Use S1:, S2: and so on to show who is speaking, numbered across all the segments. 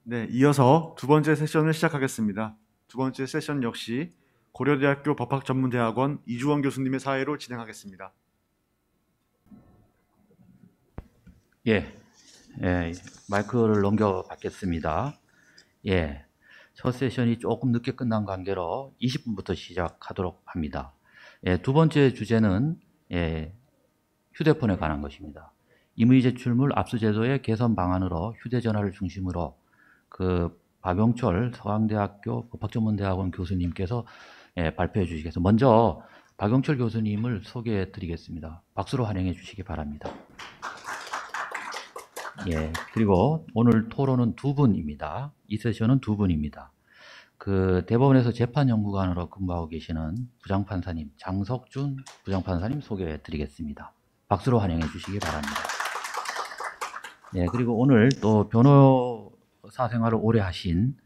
S1: 네, 이어서 두 번째 세션을 시작하겠습니다. 두 번째 세션 역시 고려대학교 법학전문대학원 이주원 교수님의 사회로 진행하겠습니다.
S2: 예, 마이크를 넘겨받겠습니다. 예, 첫 세션이 조금 늦게 끝난 관계로 20분부터 시작하도록 합니다. 두 번째 주제는 휴대폰에 관한 것입니다. 임의 제출물 압수 제도의 개선 방안으로 휴대전화를 중심으로 박용철 서강대학교 법학전문대학원 교수님께서 발표해 주시겠습니다. 먼저 박용철 교수님을 소개해 드리겠습니다. 박수로 환영해 주시기 바랍니다. 그리고 오늘 토론은 두 분입니다. 이 세션은 두 분입니다. 대법원에서 재판연구관으로 근무하고 계시는 부장판사님 장석준 부장판사님 소개해 드리겠습니다. 박수로 환영해 주시기 바랍니다. 그리고 오늘 또 변호사 생활을 오래 하신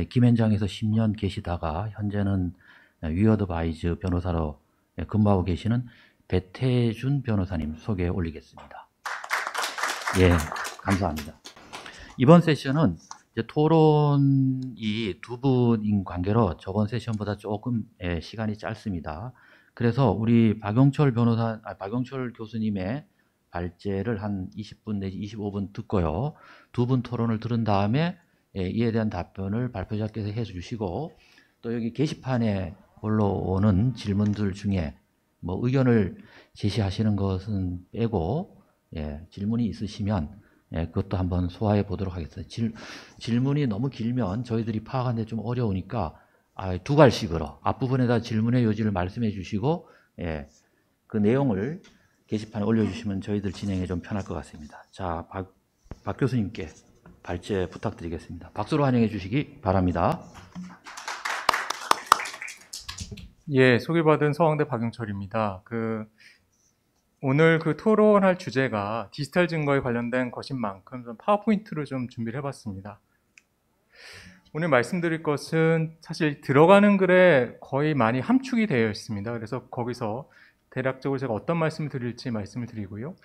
S2: 김현장에서 10년 계시다가 현재는 위어드바이즈 변호사로 근무하고 계시는 배태준 변호사님 소개해 올리겠습니다. 감사합니다. 이번 세션은 이제 토론이 두 분인 관계로 저번 세션보다 조금 시간이 짧습니다. 그래서 우리 박용철 교수님의 발제를 한 20분 내지 25분 듣고요. 두 분 토론을 들은 다음에 이에 대한 답변을 발표자께서 해주시고 또 여기 게시판에 올라오는 질문들 중에 뭐 의견을 제시하시는 것은 빼고 질문이 있으시면 그것도 한번 소화해 보도록 하겠습니다. 질문이 너무 길면 저희들이 파악하는데 좀 어려우니까 두 갈씩으로 앞부분에다 질문의 요지를 말씀해 주시고 그 내용을 게시판에 올려주시면 저희들 진행에 좀 편할 것 같습니다. 자, 박 교수님께 발제 부탁드리겠습니다. 박수로 환영해 주시기 바랍니다.
S3: 소개받은 서강대 박용철입니다. 오늘 토론할 주제가 디지털 증거에 관련된 것인 만큼 좀 파워포인트로 좀 준비를 해봤습니다. 오늘 말씀드릴 것은 사실 들어가는 글에 거의 많이 함축이 되어 있습니다. 그래서 거기서 대략적으로 제가 어떤 말씀을 드릴지 말씀을 드리고요.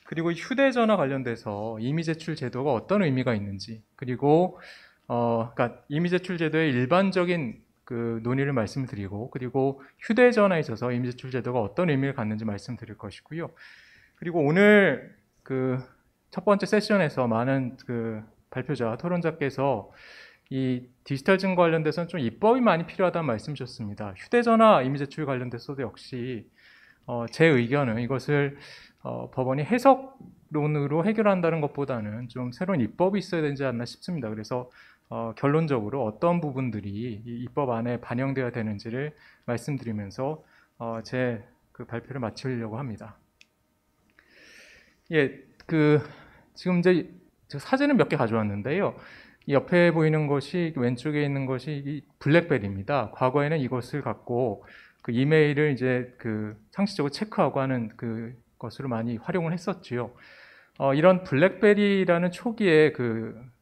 S3: 그리고 휴대전화 관련돼서 이미제출 제도가 어떤 의미가 있는지, 그리고 그러니까 이미제출 제도의 일반적인 논의를 말씀드리고, 그리고 휴대전화에 있어서 이미제출 제도가 어떤 의미를 갖는지 말씀드릴 것이고요. 그리고 오늘 첫 번째 세션에서 많은 발표자, 토론자께서 이 디지털 증거 관련돼서는 좀 입법이 많이 필요하다는 말씀 주셨습니다. 휴대전화 이미제출 관련돼서도 역시 제 의견은 이것을 법원이 해석론으로 해결한다는 것보다는 좀 새로운 입법이 있어야 되지 않나 싶습니다. 그래서 결론적으로 어떤 부분들이 이 입법 안에 반영되어야 되는지를 말씀드리면서 제 발표를 마치려고 합니다. 지금 이제 사진을 몇 개 가져왔는데요. 이 옆에 보이는 것이, 왼쪽에 있는 것이 이 블랙베리입니다. 과거에는 이것을 갖고 이메일을 이제 상시적으로 체크하고 하는 것으로 많이 활용을 했었지요. 이런 블랙베리라는 초기에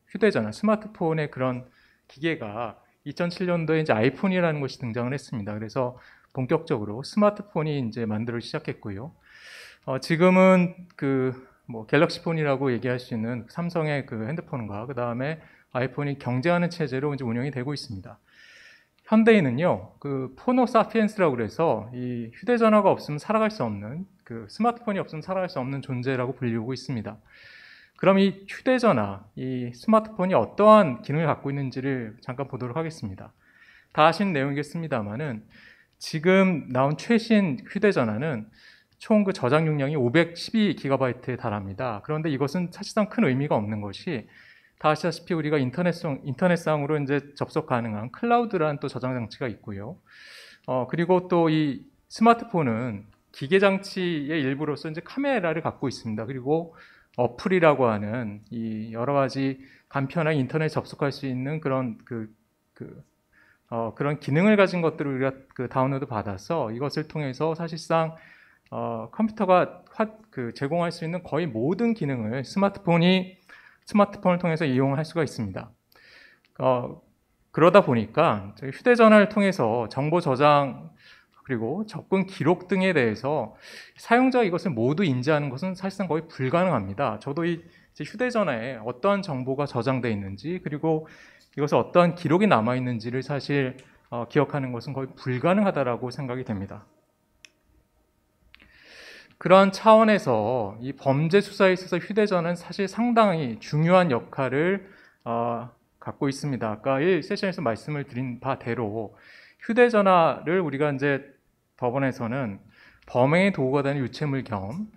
S3: 휴대전화, 스마트폰의 그런 기계가 2007년도에 이제 아이폰이라는 것이 등장을 했습니다. 그래서 본격적으로 스마트폰이 이제 만들어지기 시작했고요. 지금은 뭐 갤럭시폰이라고 얘기할 수 있는 삼성의 핸드폰과 그 다음에 아이폰이 경쟁하는 체제로 이제 운영이 되고 있습니다. 현대인은요, 포노사피엔스라고 그래서 이 휴대전화가 없으면 살아갈 수 없는, 스마트폰이 없으면 살아갈 수 없는 존재라고 불리우고 있습니다. 그럼 이 휴대전화, 이 스마트폰이 어떠한 기능을 갖고 있는지를 잠깐 보도록 하겠습니다. 다 아시는 내용이겠습니다만은 지금 나온 최신 휴대전화는 총 저장 용량이 512GB에 달합니다. 그런데 이것은 사실상 큰 의미가 없는 것이, 다 아시다시피 우리가 인터넷상으로 이제 접속 가능한 클라우드라는 또 저장 장치가 있고요. 그리고 또 이 스마트폰은 기계 장치의 일부로서 이제 카메라를 갖고 있습니다. 그리고 어플이라고 하는 이 여러 가지 간편하게 인터넷 접속할 수 있는 그런 그런 기능을 가진 것들을 우리가 다운로드 받아서 이것을 통해서 사실상 컴퓨터가 제공할 수 있는 거의 모든 기능을 스마트폰을 통해서 이용할 수가 있습니다. 그러다 보니까 휴대전화를 통해서 정보 저장 그리고 접근 기록 등에 대해서 사용자가 이것을 모두 인지하는 것은 사실상 거의 불가능합니다. 저도 제 휴대전화에 어떠한 정보가 저장되어 있는지, 그리고 이것에 어떠한 기록이 남아 있는지를 사실 기억하는 것은 거의 불가능하다라고 생각이 됩니다. 그러한 차원에서 이 범죄 수사에 있어서 휴대전화는 사실 상당히 중요한 역할을 갖고 있습니다. 아까 1 세션에서 말씀을 드린 바대로 휴대전화를 우리가 이제 법원에서는 범행의 도구가 되는 유체물 겸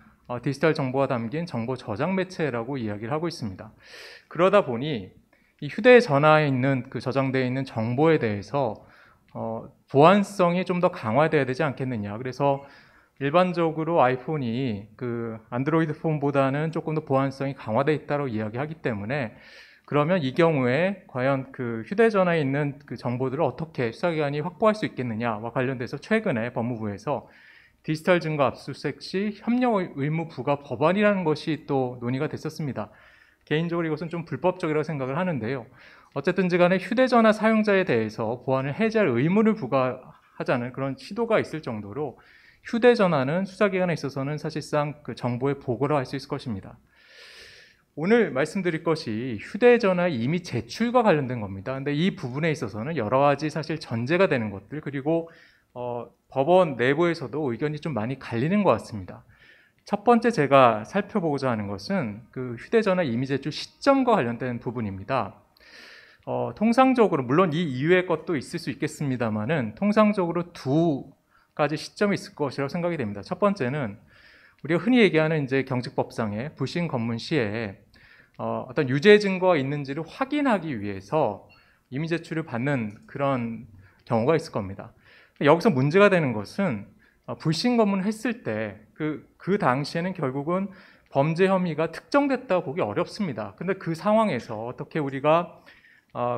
S3: 디지털 정보가 담긴 정보 저장 매체라고 이야기를 하고 있습니다. 그러다 보니 이 휴대전화에 있는 그 저장되어 있는 정보에 대해서 보안성이 좀 더 강화돼야 되지 않겠느냐. 그래서 일반적으로 아이폰이 그 안드로이드 폰보다는 조금 더 보안성이 강화되어 있다고 이야기하기 때문에, 그러면 이 경우에 과연 그 휴대전화에 있는 그 정보들을 어떻게 수사기관이 확보할 수 있겠느냐와 관련돼서 최근에 법무부에서 디지털 증거 압수수색 시 협력 의무 부과 법안이라는 것이 또 논의가 됐었습니다. 개인적으로 이것은 좀 불법적이라고 생각을 하는데요. 어쨌든지 간에 휴대전화 사용자에 대해서 보안을 해제할 의무를 부과하자는 그런 시도가 있을 정도로 휴대전화는 수사기관에 있어서는 사실상 그 정보의 보고를 할 수 있을 것입니다. 오늘 말씀드릴 것이 휴대전화의 이미 제출과 관련된 겁니다. 근데 이 부분에 있어서는 여러 가지 사실 전제가 되는 것들, 그리고 법원 내부에서도 의견이 좀 많이 갈리는 것 같습니다. 첫 번째 제가 살펴보고자 하는 것은 그 휴대전화 이미 제출 시점과 관련된 부분입니다. 통상적으로 물론 이 이외의 것도 있을 수 있겠습니다만은 통상적으로 두 가지 시점이 있을 것이라고 생각이 됩니다. 첫 번째는 우리가 흔히 얘기하는 이제 경직법상의 불신 검문 시에 어떤 유죄 증거가 있는지를 확인하기 위해서 이미 제출을 받는 그런 경우가 있을 겁니다. 여기서 문제가 되는 것은 불신 검문을 했을 때 그 당시에는 결국은 범죄 혐의가 특정됐다고 보기 어렵습니다. 근데 그 상황에서 어떻게 우리가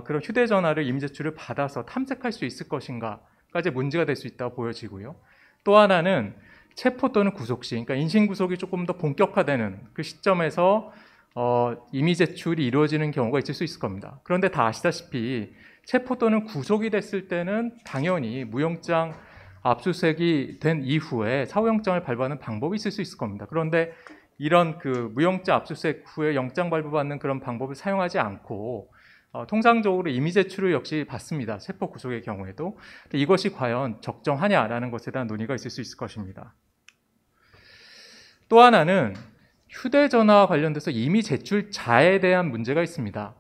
S3: 그런 휴대전화를 이미 제출을 받아서 탐색할 수 있을 것인가까지 문제가 될 수 있다고 보여지고요. 또 하나는 체포 또는 구속 시, 그러니까 인신구속이 조금 더 본격화되는 그 시점에서 이미 제출이 이루어지는 경우가 있을 수 있을 겁니다. 그런데 다 아시다시피 체포 또는 구속이 됐을 때는 당연히 무영장 압수수색이 된 이후에 사후영장을 발부하는 방법이 있을 수 있을 겁니다. 그런데 이런 그 무영장 압수수색 후에 영장 발부받는 그런 방법을 사용하지 않고 통상적으로 이미 제출을 역시 받습니다. 체포 구속의 경우에도. 이것이 과연 적정하냐라는 것에 대한 논의가 있을 수 있을 것입니다. 또 하나는 휴대전화와 관련돼서 이미 제출자에 대한 문제가 있습니다.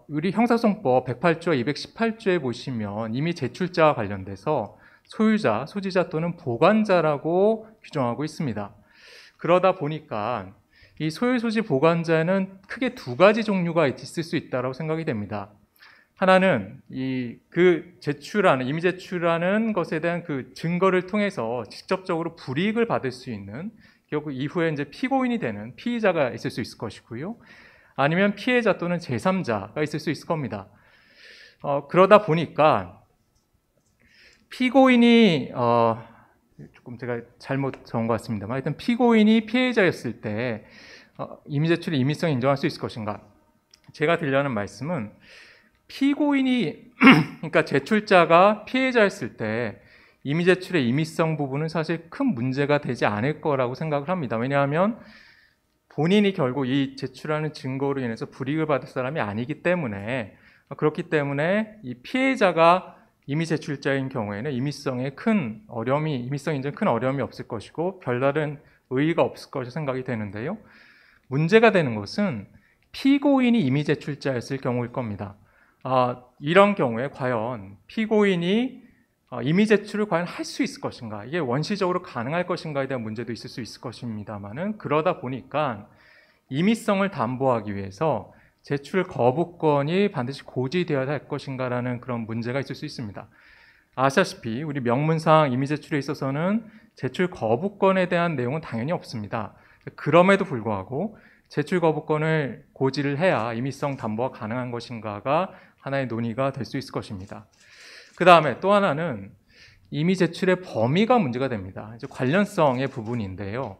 S3: 우리 형사소송법 108조와 218조에 보시면 이미 제출자와 관련돼서 소유자, 소지자 또는 보관자라고 규정하고 있습니다. 그러다 보니까 이 소유, 소지, 보관자는 크게 두 가지 종류가 있을 수 있다고 생각이 됩니다. 하나는 그 제출하는, 이미 제출하는 것에 대한 그 증거를 통해서 직접적으로 불이익을 받을 수 있는, 결국 이후에 이제 피고인이 되는 피의자가 있을 수 있을 것이고요. 아니면 피해자 또는 제3자가 있을 수 있을 겁니다. 그러다 보니까 피고인이 조금 제가 잘못 적은 것 같습니다만, 하여튼 피고인이 피해자였을 때 이미 제출의 임의성을 인정할 수 있을 것인가? 제가 드리려는 말씀은 피고인이 그러니까 제출자가 피해자였을 때 이미 제출의 임의성 부분은 사실 큰 문제가 되지 않을 거라고 생각을 합니다. 왜냐하면 본인이 결국 이 제출하는 증거로 인해서 불이익을 받을 사람이 아니기 때문에, 그렇기 때문에 이 피해자가 이미 제출자인 경우에는 임의성 인정에 큰 어려움이 없을 것이고 별다른 의의가 없을 것이 생각이 되는데요. 문제가 되는 것은 피고인이 이미 제출자였을 경우일 겁니다. 이런 경우에 과연 피고인이 이미 제출을 과연 할 수 있을 것인가, 이게 원시적으로 가능할 것인가에 대한 문제도 있을 수 있을 것입니다만은, 그러다 보니까 임의성을 담보하기 위해서 제출 거부권이 반드시 고지되어야 할 것인가라는 그런 문제가 있을 수 있습니다. 아시다시피 우리 명문상 이미 제출에 있어서는 제출 거부권에 대한 내용은 당연히 없습니다. 그럼에도 불구하고 제출 거부권을 고지를 해야 임의성 담보가 가능한 것인가가 하나의 논의가 될 수 있을 것입니다. 그 다음에 또 하나는 이미 제출의 범위가 문제가 됩니다. 이제 관련성의 부분인데요.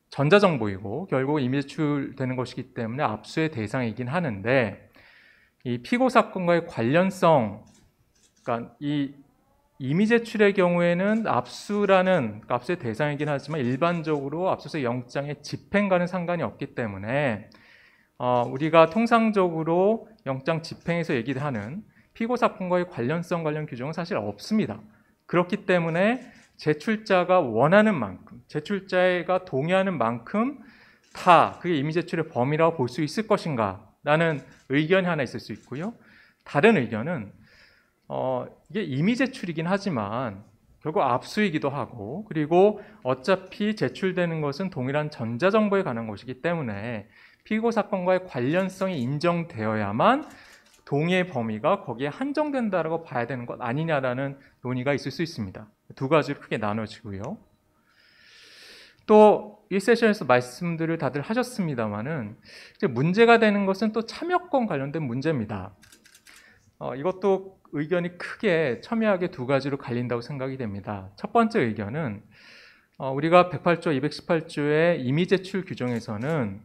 S3: 전자정보이고 결국 이미 제출되는 것이기 때문에 압수의 대상이긴 하는데, 이 피고 사건과의 관련성, 그러니까 이 이미 제출의 경우에는 압수라는 압수의 대상이긴 하지만 일반적으로 압수수색 영장의 집행과는 상관이 없기 때문에 우리가 통상적으로 영장 집행에서 얘기하는 피고 사건과의 관련성 관련 규정은 사실 없습니다. 그렇기 때문에 제출자가 원하는 만큼, 제출자가 동의하는 만큼 다 그게 이미 제출의 범위라고 볼 수 있을 것인가 라는 의견이 하나 있을 수 있고요. 다른 의견은 이게 이미 제출이긴 하지만 결국 압수이기도 하고, 그리고 어차피 제출되는 것은 동일한 전자정보에 관한 것이기 때문에 피고 사건과의 관련성이 인정되어야만 동의의 범위가 거기에 한정된다라고 봐야 되는 것 아니냐라는 논의가 있을 수 있습니다. 두 가지로 크게 나눠지고요. 또 이 세션에서 말씀들을 다들 하셨습니다만은 문제가 되는 것은 또 참여권 관련된 문제입니다. 이것도 의견이 크게 첨예하게 두 가지로 갈린다고 생각이 됩니다. 첫 번째 의견은 우리가 108조, 218조의 이미 제출 규정에서는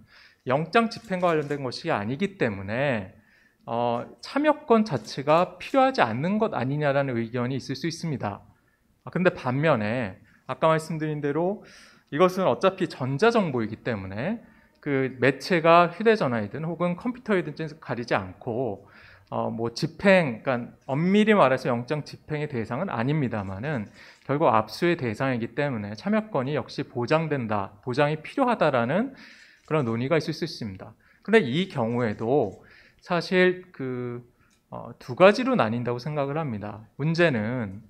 S3: 영장 집행과 관련된 것이 아니기 때문에 참여권 자체가 필요하지 않는 것 아니냐라는 의견이 있을 수 있습니다. 그런데 반면에 아까 말씀드린 대로 이것은 어차피 전자정보이기 때문에 그 매체가 휴대전화이든 혹은 컴퓨터이든 가리지 않고 뭐 집행, 그러니까 엄밀히 말해서 영장 집행의 대상은 아닙니다만은 결국 압수의 대상이기 때문에 참여권이 역시 보장된다, 보장이 필요하다라는 그런 논의가 있을 수 있습니다. 그런데 이 경우에도 사실 두 가지로 나뉜다고 생각을 합니다. 문제는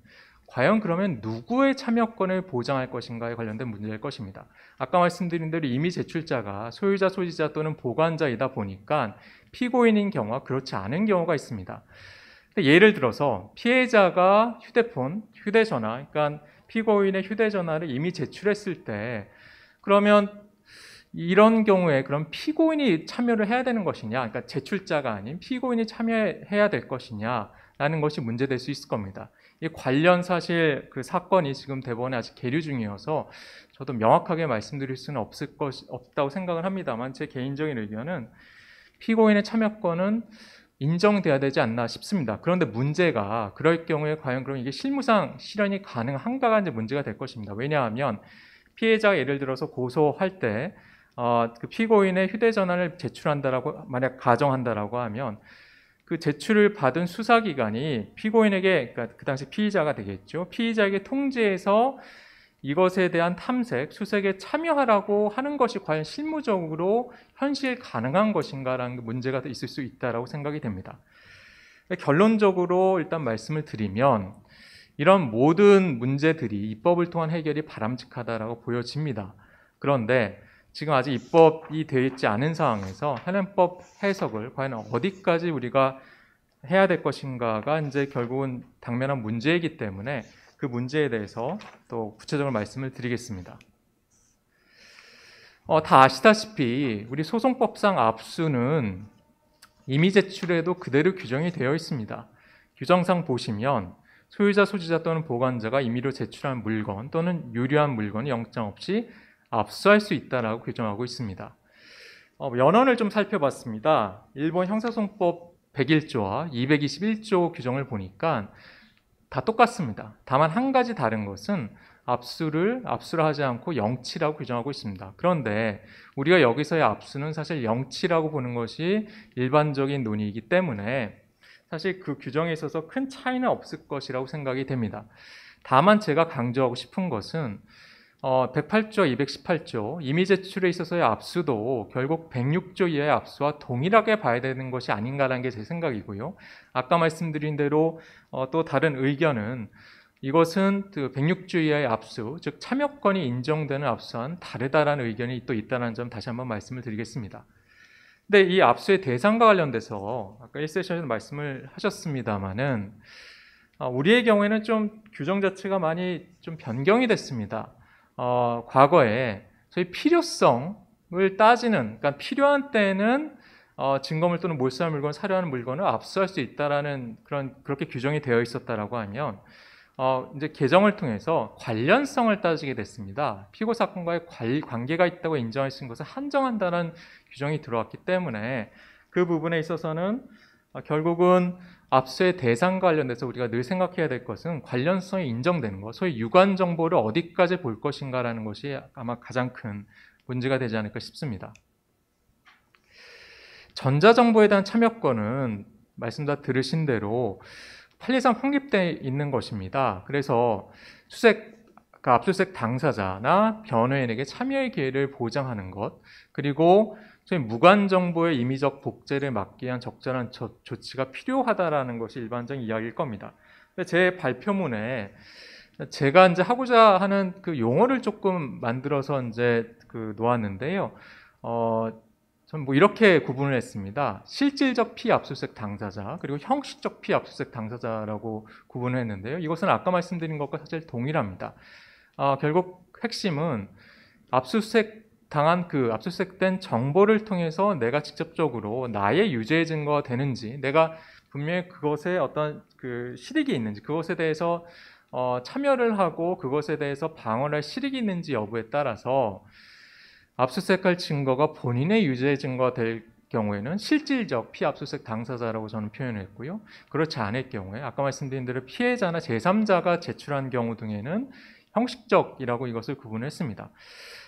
S3: 과연 그러면 누구의 참여권을 보장할 것인가에 관련된 문제일 것입니다. 아까 말씀드린 대로 이미 제출자가 소유자, 소지자 또는 보관자이다 보니까 피고인인 경우와 그렇지 않은 경우가 있습니다. 예를 들어서 피해자가 휴대폰, 휴대전화, 그러니까 피고인의 휴대전화를 이미 제출했을 때 그러면 이런 경우에 그럼 피고인이 참여를 해야 되는 것이냐, 그러니까 제출자가 아닌 피고인이 참여해야 될 것이냐라는 것이 문제될 수 있을 겁니다. 이 관련 사실 그 사건이 지금 대법원에 아직 계류 중이어서 저도 명확하게 말씀드릴 수는 없다고 생각을 합니다만 제 개인적인 의견은 피고인의 참여권은 인정돼야 되지 않나 싶습니다. 그런데 문제가 그럴 경우에 과연 그럼 이게 실무상 실현이 가능한가가 이제 문제가 될 것입니다. 왜냐하면 피해자가 예를 들어서 고소할 때 그 피고인의 휴대전화를 제출한다라고 만약 가정한다라고 하면 그 제출을 받은 수사기관이 피고인에게, 그러니까 그 당시 피의자가 되겠죠. 피의자에게 통지해서 이것에 대한 탐색, 수색에 참여하라고 하는 것이 과연 실무적으로 현실 가능한 것인가라는 문제가 있을 수 있다라고 생각이 됩니다. 결론적으로 일단 말씀을 드리면 이런 모든 문제들이 입법을 통한 해결이 바람직하다라고 보여집니다. 그런데 지금 아직 입법이 되어 있지 않은 상황에서 현행법 해석을 과연 어디까지 우리가 해야 될 것인가가 이제 결국은 당면한 문제이기 때문에 그 문제에 대해서 또 구체적으로 말씀을 드리겠습니다. 다 아시다시피 우리 소송법상 압수는 이미 제출에도 그대로 규정이 되어 있습니다. 규정상 보시면 소유자, 소지자 또는 보관자가 임의로 제출한 물건 또는 유류한 물건을 영장 없이 압수할 수 있다라고 규정하고 있습니다. 연원을 좀 살펴봤습니다. 일본 형사소송법 101조와 221조 규정을 보니까 다 똑같습니다. 다만 한 가지 다른 것은 압수를 하지 않고 영치라고 규정하고 있습니다. 그런데 우리가 여기서의 압수는 사실 영치라고 보는 것이 일반적인 논의이기 때문에 사실 그 규정에 있어서 큰 차이는 없을 것이라고 생각이 됩니다. 다만 제가 강조하고 싶은 것은 108조, 218조 이미 제출에 있어서의 압수도 결국 106조 이하의 압수와 동일하게 봐야 되는 것이 아닌가라는 게 제 생각이고요. 아까 말씀드린 대로 또 다른 의견은 이것은 106조 이하의 압수, 즉 참여권이 인정되는 압수와는 다르다라는 의견이 또 있다는 점 다시 한번 말씀을 드리겠습니다. 근데 이 압수의 대상과 관련돼서 아까 1세션에서 말씀을 하셨습니다마는 우리의 경우에는 좀 규정 자체가 많이 좀 변경이 됐습니다. 과거에 저희 필요성을 따지는, 그러니까 필요한 때는 증거물 또는 몰수할 물건, 사료하는 물건을 압수할 수 있다라는 그렇게 규정이 되어 있었다라고 하면 이제 개정을 통해서 관련성을 따지게 됐습니다. 피고 사건과의 관계가 있다고 인정할 수 있는 것을 한정한다는 규정이 들어왔기 때문에 그 부분에 있어서는 결국은 압수의 대상 관련돼서 우리가 늘 생각해야 될 것은 관련성이 인정되는 것, 소위 유관 정보를 어디까지 볼 것인가라는 것이 아마 가장 큰 문제가 되지 않을까 싶습니다. 전자정보에 대한 참여권은 말씀 다 들으신 대로 판례상 확립되어 있는 것입니다. 그래서 압수수색 당사자나 변호인에게 참여의 기회를 보장하는 것, 그리고 무관 정보의 임의적 복제를 막기 위한 적절한 조치가 필요하다라는 것이 일반적인 이야기일 겁니다. 제 발표문에 제가 이제 하고자 하는 그 용어를 조금 만들어서 이제 놓았는데요. 전 뭐 이렇게 구분을 했습니다. 실질적 피압수수색 당사자, 그리고 형식적 피압수수색 당사자라고 구분을 했는데요. 이것은 아까 말씀드린 것과 사실 동일합니다. 결국 핵심은 압수수색된 정보를 통해서 내가 직접적으로 나의 유죄 증거가 되는지, 내가 분명히 그것에 어떤 그 실익이 있는지, 그것에 대해서 참여를 하고 그것에 대해서 방어할 실익이 있는지 여부에 따라서 압수수색할 증거가 본인의 유죄 증거가 될 경우에는 실질적 피압수수색 당사자라고 저는 표현했고요. 그렇지 않을 경우에 아까 말씀드린 대로 피해자나 제3자가 제출한 경우 등에는 형식적이라고 이것을 구분했습니다.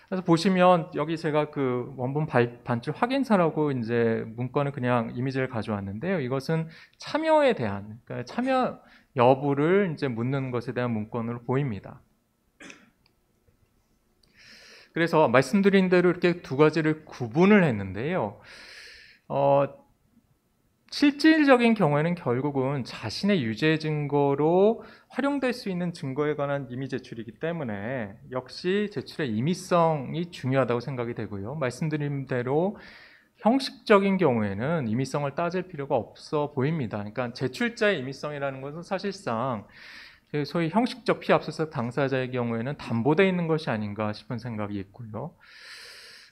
S3: 그래서 보시면 여기 제가 그 원본 반출 확인서라고 이제 문건을 그냥 이미지를 가져왔는데요. 이것은 참여에 대한, 그러니까 참여 여부를 이제 묻는 것에 대한 문건으로 보입니다. 그래서 말씀드린 대로 이렇게 두 가지를 구분을 했는데요. 실질적인 경우에는 결국은 자신의 유죄 증거로 활용될 수 있는 증거에 관한 임의 제출이기 때문에 역시 제출의 임의성이 중요하다고 생각이 되고요. 말씀드린 대로 형식적인 경우에는 임의성을 따질 필요가 없어 보입니다. 그러니까 제출자의 임의성이라는 것은 사실상 소위 형식적 피압수수색 당사자의 경우에는 담보되어 있는 것이 아닌가 싶은 생각이 있고요.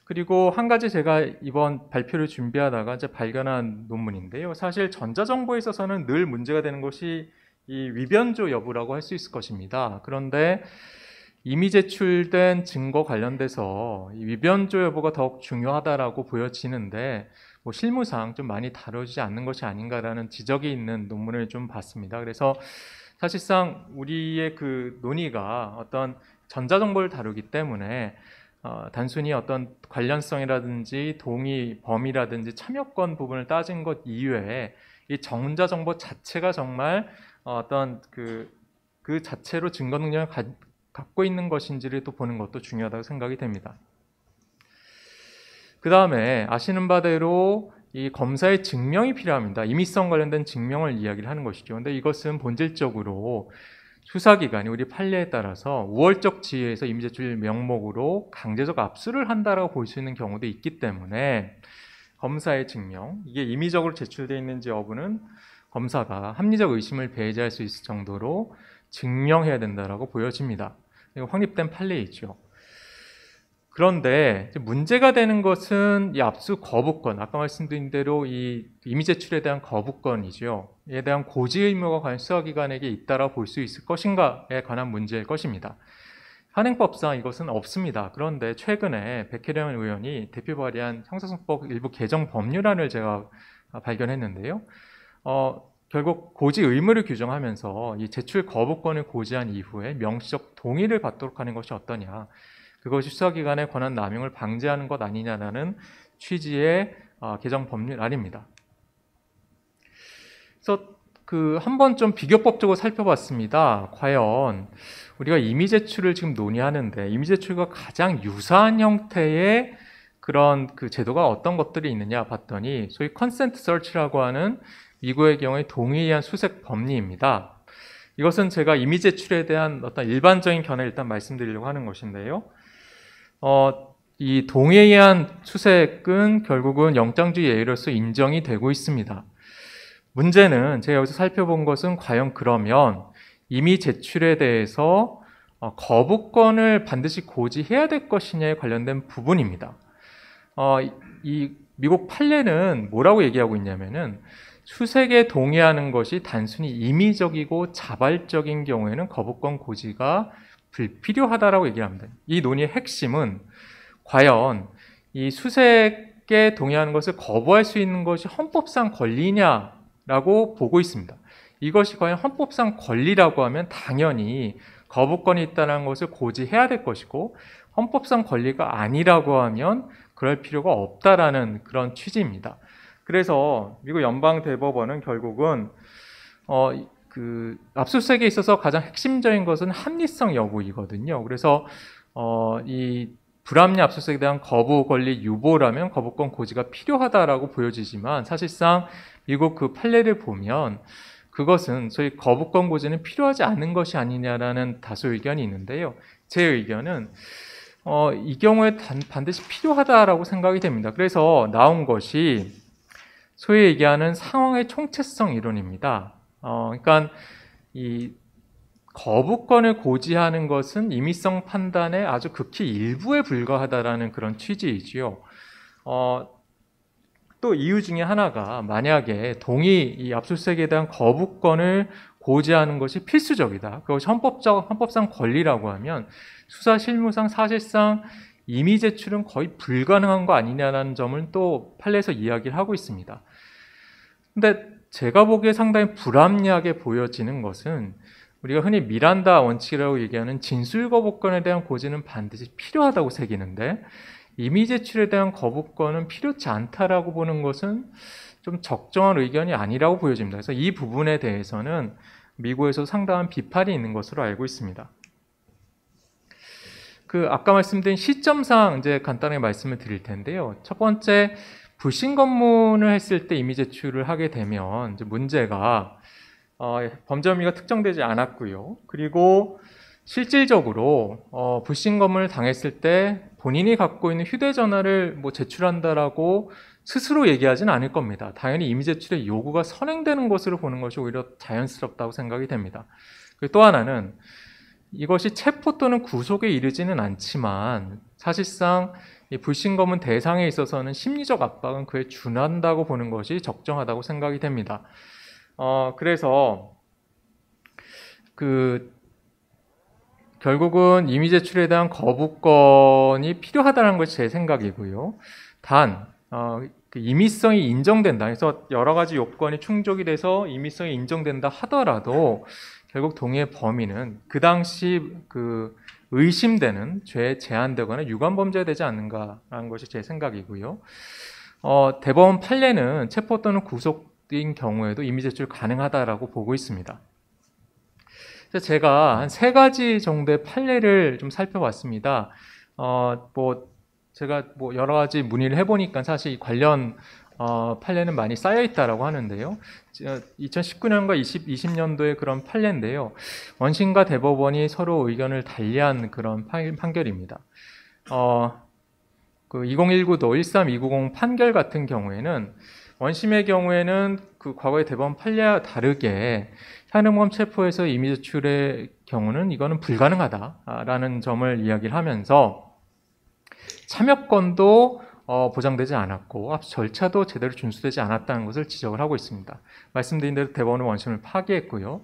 S3: 그리고 한 가지 제가 이번 발표를 준비하다가 이제 발견한 논문인데요. 사실 전자정보에 있어서는 늘 문제가 되는 것이 이 위변조 여부라고 할 수 있을 것입니다. 그런데 이미 제출된 증거 관련돼서 이 위변조 여부가 더욱 중요하다라고 보여지는데 뭐 실무상 좀 많이 다루지 않는 것이 아닌가라는 지적이 있는 논문을 좀 봤습니다. 그래서 사실상 우리의 그 논의가 어떤 전자정보를 다루기 때문에 단순히 어떤 관련성이라든지 동의 범위라든지 참여권 부분을 따진 것 이외에 이 전자정보 자체가 정말 어떤 그 자체로 증거 능력을 갖고 있는 것인지를 또 보는 것도 중요하다고 생각이 됩니다. 그 다음에 아시는 바대로 이 검사의 증명이 필요합니다. 임의성 관련된 증명을 이야기를 하는 것이죠. 그런데 이것은 본질적으로 수사기관이 우리 판례에 따라서 우월적 지위에서 임의제출 명목으로 강제적 압수를 한다라고 볼 수 있는 경우도 있기 때문에 검사의 증명, 이게 임의적으로 제출되어 있는지 여부는 검사가 합리적 의심을 배제할 수 있을 정도로 증명해야 된다라고 보여집니다. 이거 확립된 판례이죠. 그런데 문제가 되는 것은 이 압수 거부권, 아까 말씀드린 대로 이 임의 제출에 대한 거부권이죠. 이에 대한 고지 의무가 과연 수사기관에게 있다라고 볼 수 있을 것인가에 관한 문제일 것입니다. 현행법상 이것은 없습니다. 그런데 최근에 백혜련 의원이 대표 발의한 형사소송법 일부 개정 법률안을 제가 발견했는데요. 결국 고지 의무를 규정하면서 이 제출 거부권을 고지한 이후에 명시적 동의를 받도록 하는 것이 어떠냐. 그것이 수사기관의 권한 남용을 방지하는 것 아니냐라는 취지의 개정 법률안입니다. 그래서 한번 좀 비교법적으로 살펴봤습니다. 과연 우리가 임의 제출을 지금 논의하는데 임의 제출과 가장 유사한 형태의 그런 그 제도가 어떤 것들이 있느냐 봤더니 소위 컨센트 서치라고 하는 미국의 경우에 동의에 의한 수색 법리입니다. 이것은 제가 임의 제출에 대한 어떤 일반적인 견해를 일단 말씀드리려고 하는 것인데요. 이 동의에 의한 수색은 결국은 영장주의 예의로서 인정이 되고 있습니다. 문제는 제가 여기서 살펴본 것은 과연 그러면 임의 제출에 대해서 거부권을 반드시 고지해야 될 것이냐에 관련된 부분입니다. 이 미국 판례는 뭐라고 얘기하고 있냐면은 수색에 동의하는 것이 단순히 임의적이고 자발적인 경우에는 거부권 고지가 불필요하다라고 얘기를 합니다. 이 논의의 핵심은 과연 이 수색에 동의하는 것을 거부할 수 있는 것이 헌법상 권리냐에 라고 보고 있습니다. 이것이 과연 헌법상 권리라고 하면 당연히 거부권이 있다는 것을 고지해야 될 것이고, 헌법상 권리가 아니라고 하면 그럴 필요가 없다라는 그런 취지입니다. 그래서 미국 연방대법원은 결국은 압수수색에 있어서 가장 핵심적인 것은 합리성 여부이거든요. 그래서 이 불합리 압수수색에 대한 거부 권리 유보라면 거부권 고지가 필요하다라고 보여지지만, 사실상 미국 그 판례를 보면 그것은 소위 거부권 고지는 필요하지 않은 것이 아니냐라는 다수 의견이 있는데요. 제 의견은 이 경우에 반드시 필요하다라고 생각이 됩니다. 그래서 나온 것이 소위 얘기하는 상황의 총체성 이론입니다. 그러니까 이 거부권을 고지하는 것은 임의성 판단의 아주 극히 일부에 불과하다라는 그런 취지이지요. 또 이유 중에 하나가, 만약에 이 압수수색에 대한 거부권을 고지하는 것이 필수적이다, 그것이 헌법상 권리라고 하면 수사 실무상 사실상 임의 제출은 거의 불가능한 거 아니냐라는 점을 또 판례에서 이야기를 하고 있습니다. 근데 제가 보기에 상당히 불합리하게 보여지는 것은, 우리가 흔히 미란다 원칙이라고 얘기하는 진술 거부권에 대한 고지는 반드시 필요하다고 새기는데, 임의 제출에 대한 거부권은 필요치 않다라고 보는 것은 좀 적정한 의견이 아니라고 보여집니다. 그래서 이 부분에 대해서는 미국에서 상당한 비판이 있는 것으로 알고 있습니다. 아까 말씀드린 시점상 이제 간단하게 말씀을 드릴 텐데요. 첫 번째, 불신 검문을 했을 때 임의 제출을 하게 되면 이제 문제가 범죄 혐의가 특정되지 않았고요. 그리고 실질적으로 불신 검문을 당했을 때 본인이 갖고 있는 휴대전화를 제출한다라고 스스로 얘기하지는 않을 겁니다. 당연히 임의 제출의 요구가 선행되는 것으로 보는 것이 오히려 자연스럽다고 생각이 됩니다. 그리고 또 하나는, 이것이 체포 또는 구속에 이르지는 않지만 사실상 이 불신 검문 대상에 있어서는 심리적 압박은 그에 준한다고 보는 것이 적정하다고 생각이 됩니다. 그래서 결국은 임의 제출에 대한 거부권이 필요하다는 것이 제 생각이고요. 단 임의성이 인정된다, 그래서 여러 가지 요건이 충족이 돼서 임의성이 인정된다 하더라도 결국 동의의 범위는 그 당시 의심되는 죄에 제한되거나 유관범죄가 되지 않는가라는 것이 제 생각이고요. 대법원 판례는 체포 또는 구속인 경우에도 임의 제출 가능하다라고 보고 있습니다. 그래서 제가 한 3가지 정도의 판례를 좀 살펴봤습니다. 제가 여러 가지 문의를 해보니까 사실 이 관련 판례는 많이 쌓여 있다라고 하는데요. 2019년과 2020년도의 그런 판례인데요. 원심과 대법원이 서로 의견을 달리한 그런 판결입니다. 2019도 13290 판결 같은 경우에는, 원심의 경우에는 과거의 대법원 판례와 다르게 현행범 체포에서 임의 제출의 경우는 이거는 불가능하다라는 점을 이야기를 하면서 참여권도 보장되지 않았고 앞 절차도 제대로 준수되지 않았다는 것을 지적을 하고 있습니다. 말씀드린 대로 대법원은 원심을 파기했고요.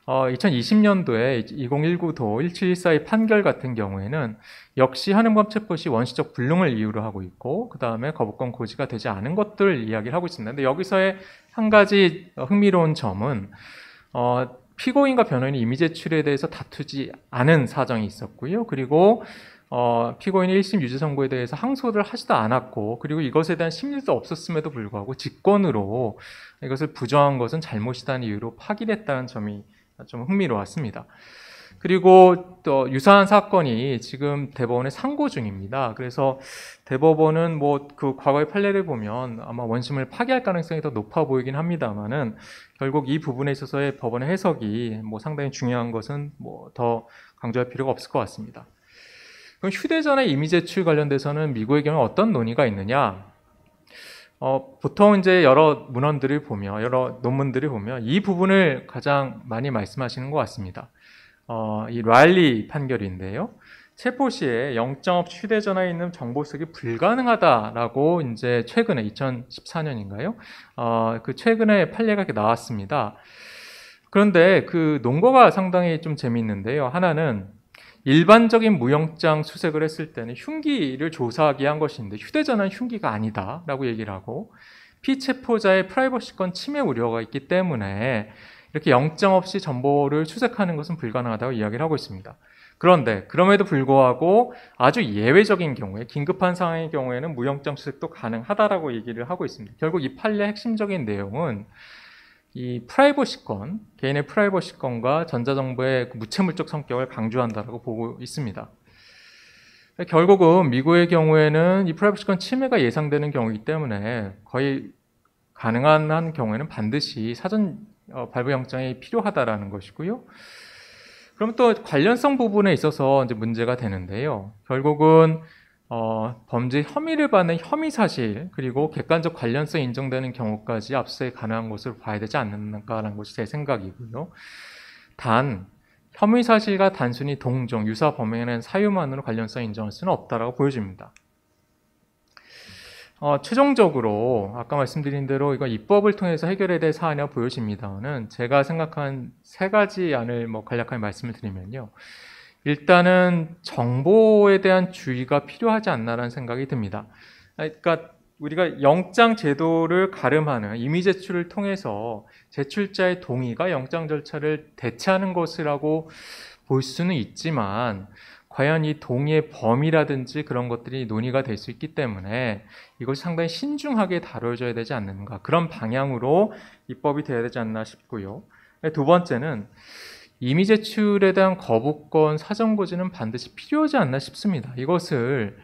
S3: 2020년도에 2019도 1714의 판결 같은 경우에는 역시 현행범 체포 시 원시적 불능을 이유로 하고 있고, 그 다음에 거부권 고지가 되지 않은 것들을 이야기를 하고 있습니다. 근데 여기서의 한 가지 흥미로운 점은 피고인과 변호인이 임의 제출에 대해서 다투지 않은 사정이 있었고요. 그리고 피고인이 1심 유죄 선고에 대해서 항소를 하지도 않았고, 그리고 이것에 대한 심리도 없었음에도 불구하고 직권으로 이것을 부정한 것은 잘못이라는 이유로 파기를 했다는 점이 좀 흥미로웠습니다. 그리고 또 유사한 사건이 지금 대법원에 상고 중입니다. 그래서 대법원은 과거의 판례를 보면 아마 원심을 파기할 가능성이 더 높아 보이긴 합니다만은, 결국 이 부분에 있어서의 법원의 해석이 상당히 중요한 것은 더 강조할 필요가 없을 것 같습니다. 그럼 휴대전화 임의 제출 관련돼서는 미국의 경우 어떤 논의가 있느냐? 보통 이제 여러 문헌들을 보면, 여러 논문들을 보면 이 부분을 가장 많이 말씀하시는 것 같습니다. 이 라일리 판결인데요. 체포 시에 영장 없이 휴대전화에 있는 정보 수색이 불가능하다라고 이제 최근에 2014년인가요? 최근에 판례가 이렇게 나왔습니다. 그런데 그 논거가 상당히 좀 재미있는데요. 하나는 일반적인 무영장 수색을 했을 때는 흉기를 조사하기 위한 것인데 휴대전화는 흉기가 아니다라고 얘기를 하고, 피체포자의 프라이버시권 침해 우려가 있기 때문에 이렇게 영장 없이 정보를 수색하는 것은 불가능하다고 이야기를 하고 있습니다. 그런데 그럼에도 불구하고 아주 예외적인 경우에 긴급한 상황의 경우에는 무영장 수색도 가능하다라고 얘기를 하고 있습니다. 결국 이 판례의 핵심적인 내용은 이 프라이버시권, 개인의 프라이버시권과 전자정보의 무체물적 성격을 강조한다라고 보고 있습니다. 결국은 미국의 경우에는 이 프라이버시권 침해가 예상되는 경우이기 때문에 거의 가능한 한 경우에는 반드시 사전 발부영장이 필요하다라는 것이고요. 그럼 또 관련성 부분에 있어서 이제 문제가 되는데요. 결국은 범죄 혐의를 받는 혐의 사실 그리고 객관적 관련성이 인정되는 경우까지 압수수색이 가능한 것으로 봐야 되지 않는가라는 것이 제 생각이고요. 단 혐의 사실과 단순히 동종, 유사 범행에는 사유만으로 관련성을 인정할 수는 없다라고 보여집니다. 최종적으로 아까 말씀드린 대로 이거 입법을 통해서 해결해야 될 사안이라고 보여집니다만은 제가 생각한 세 가지 안을 간략하게 말씀을 드리면요. 일단은 정보에 대한 주의가 필요하지 않나라는 생각이 듭니다. 그러니까 우리가 영장 제도를 가름하는 임의 제출을 통해서 제출자의 동의가 영장 절차를 대체하는 것이라고 볼 수는 있지만 과연 이 동의의 범위라든지 그런 것들이 논의가 될 수 있기 때문에 이것이 상당히 신중하게 다뤄져야 되지 않는가, 그런 방향으로 입법이 돼야 되지 않나 싶고요. 두 번째는 임의 제출에 대한 거부권 사전고지는 반드시 필요하지 않나 싶습니다. 이것을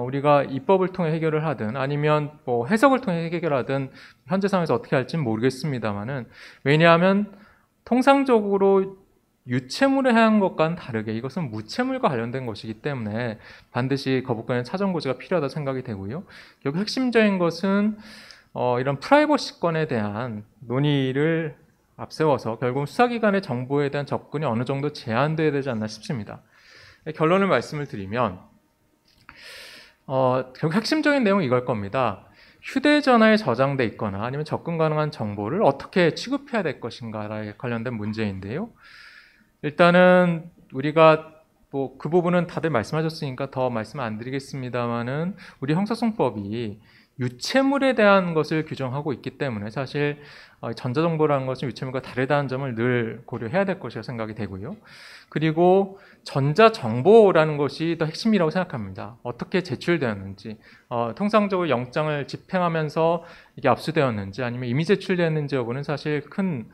S3: 우리가 입법을 통해 해결을 하든 아니면 해석을 통해 해결하든 현재 상황에서 어떻게 할지는 모르겠습니다만은, 왜냐하면 통상적으로 유체물에 해한 것과는 다르게 이것은 무체물과 관련된 것이기 때문에 반드시 거부권의 사전고지가 필요하다 생각이 되고요. 결국 핵심적인 것은 이런 프라이버시권에 대한 논의를 앞세워서 결국 수사기관의 정보에 대한 접근이 어느 정도 제한되어야 되지 않나 싶습니다. 결론을 말씀을 드리면 결국 핵심적인 내용은 이걸 겁니다. 휴대전화에 저장돼 있거나 아니면 접근 가능한 정보를 어떻게 취급해야 될 것인가에 관련된 문제인데요. 일단은 우리가 그 부분은 다들 말씀하셨으니까 더 말씀 안 드리겠습니다만은 우리 형사소송법이 유체물에 대한 것을 규정하고 있기 때문에 사실 전자정보라는 것은 유체물과 다르다는 점을 늘 고려해야 될 것이라 생각이 되고요. 그리고 전자정보라는 것이 더 핵심이라고 생각합니다. 어떻게 제출되었는지, 통상적으로 영장을 집행하면서 이게 압수되었는지 아니면 이미 제출되었는지 여부는 사실 큰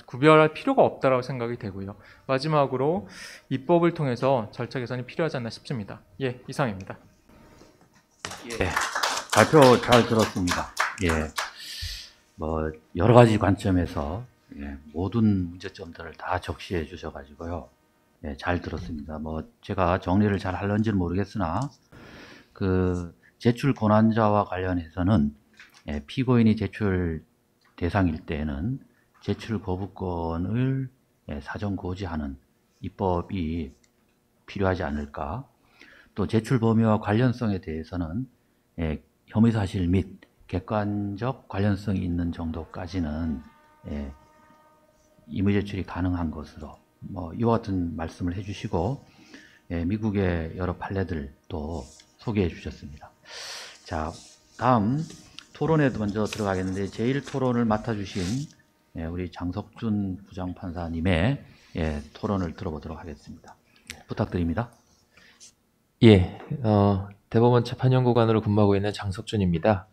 S3: 구별할 필요가 없다고 생각이 되고요. 마지막으로 입법을 통해서 절차 개선이 필요하지 않나 싶습니다. 예, 이상입니다.
S2: 예, 발표 잘 들었습니다. 예, 여러 가지 관점에서 모든 문제점들을 다 적시해 주셔가지고요. 예, 잘 들었습니다. 제가 정리를 잘 할런지는 모르겠으나 제출 권한자와 관련해서는 피고인이 제출 대상일 때에는 제출 거부권을 사전 고지하는 입법이 필요하지 않을까. 또 제출 범위와 관련성에 대해서는 혐의 사실 및 객관적 관련성이 있는 정도까지는 임의 제출이 가능한 것으로 이와 같은 말씀을 해주시고 미국의 여러 판례들도 소개해 주셨습니다. 자, 다음 토론에도 먼저 들어가겠는데 제1토론을 맡아주신 우리 장석준 부장판사님의 토론을 들어보도록 하겠습니다. 부탁드립니다.
S4: 예, 대법원 재판연구관으로 근무하고 있는 장석준입니다.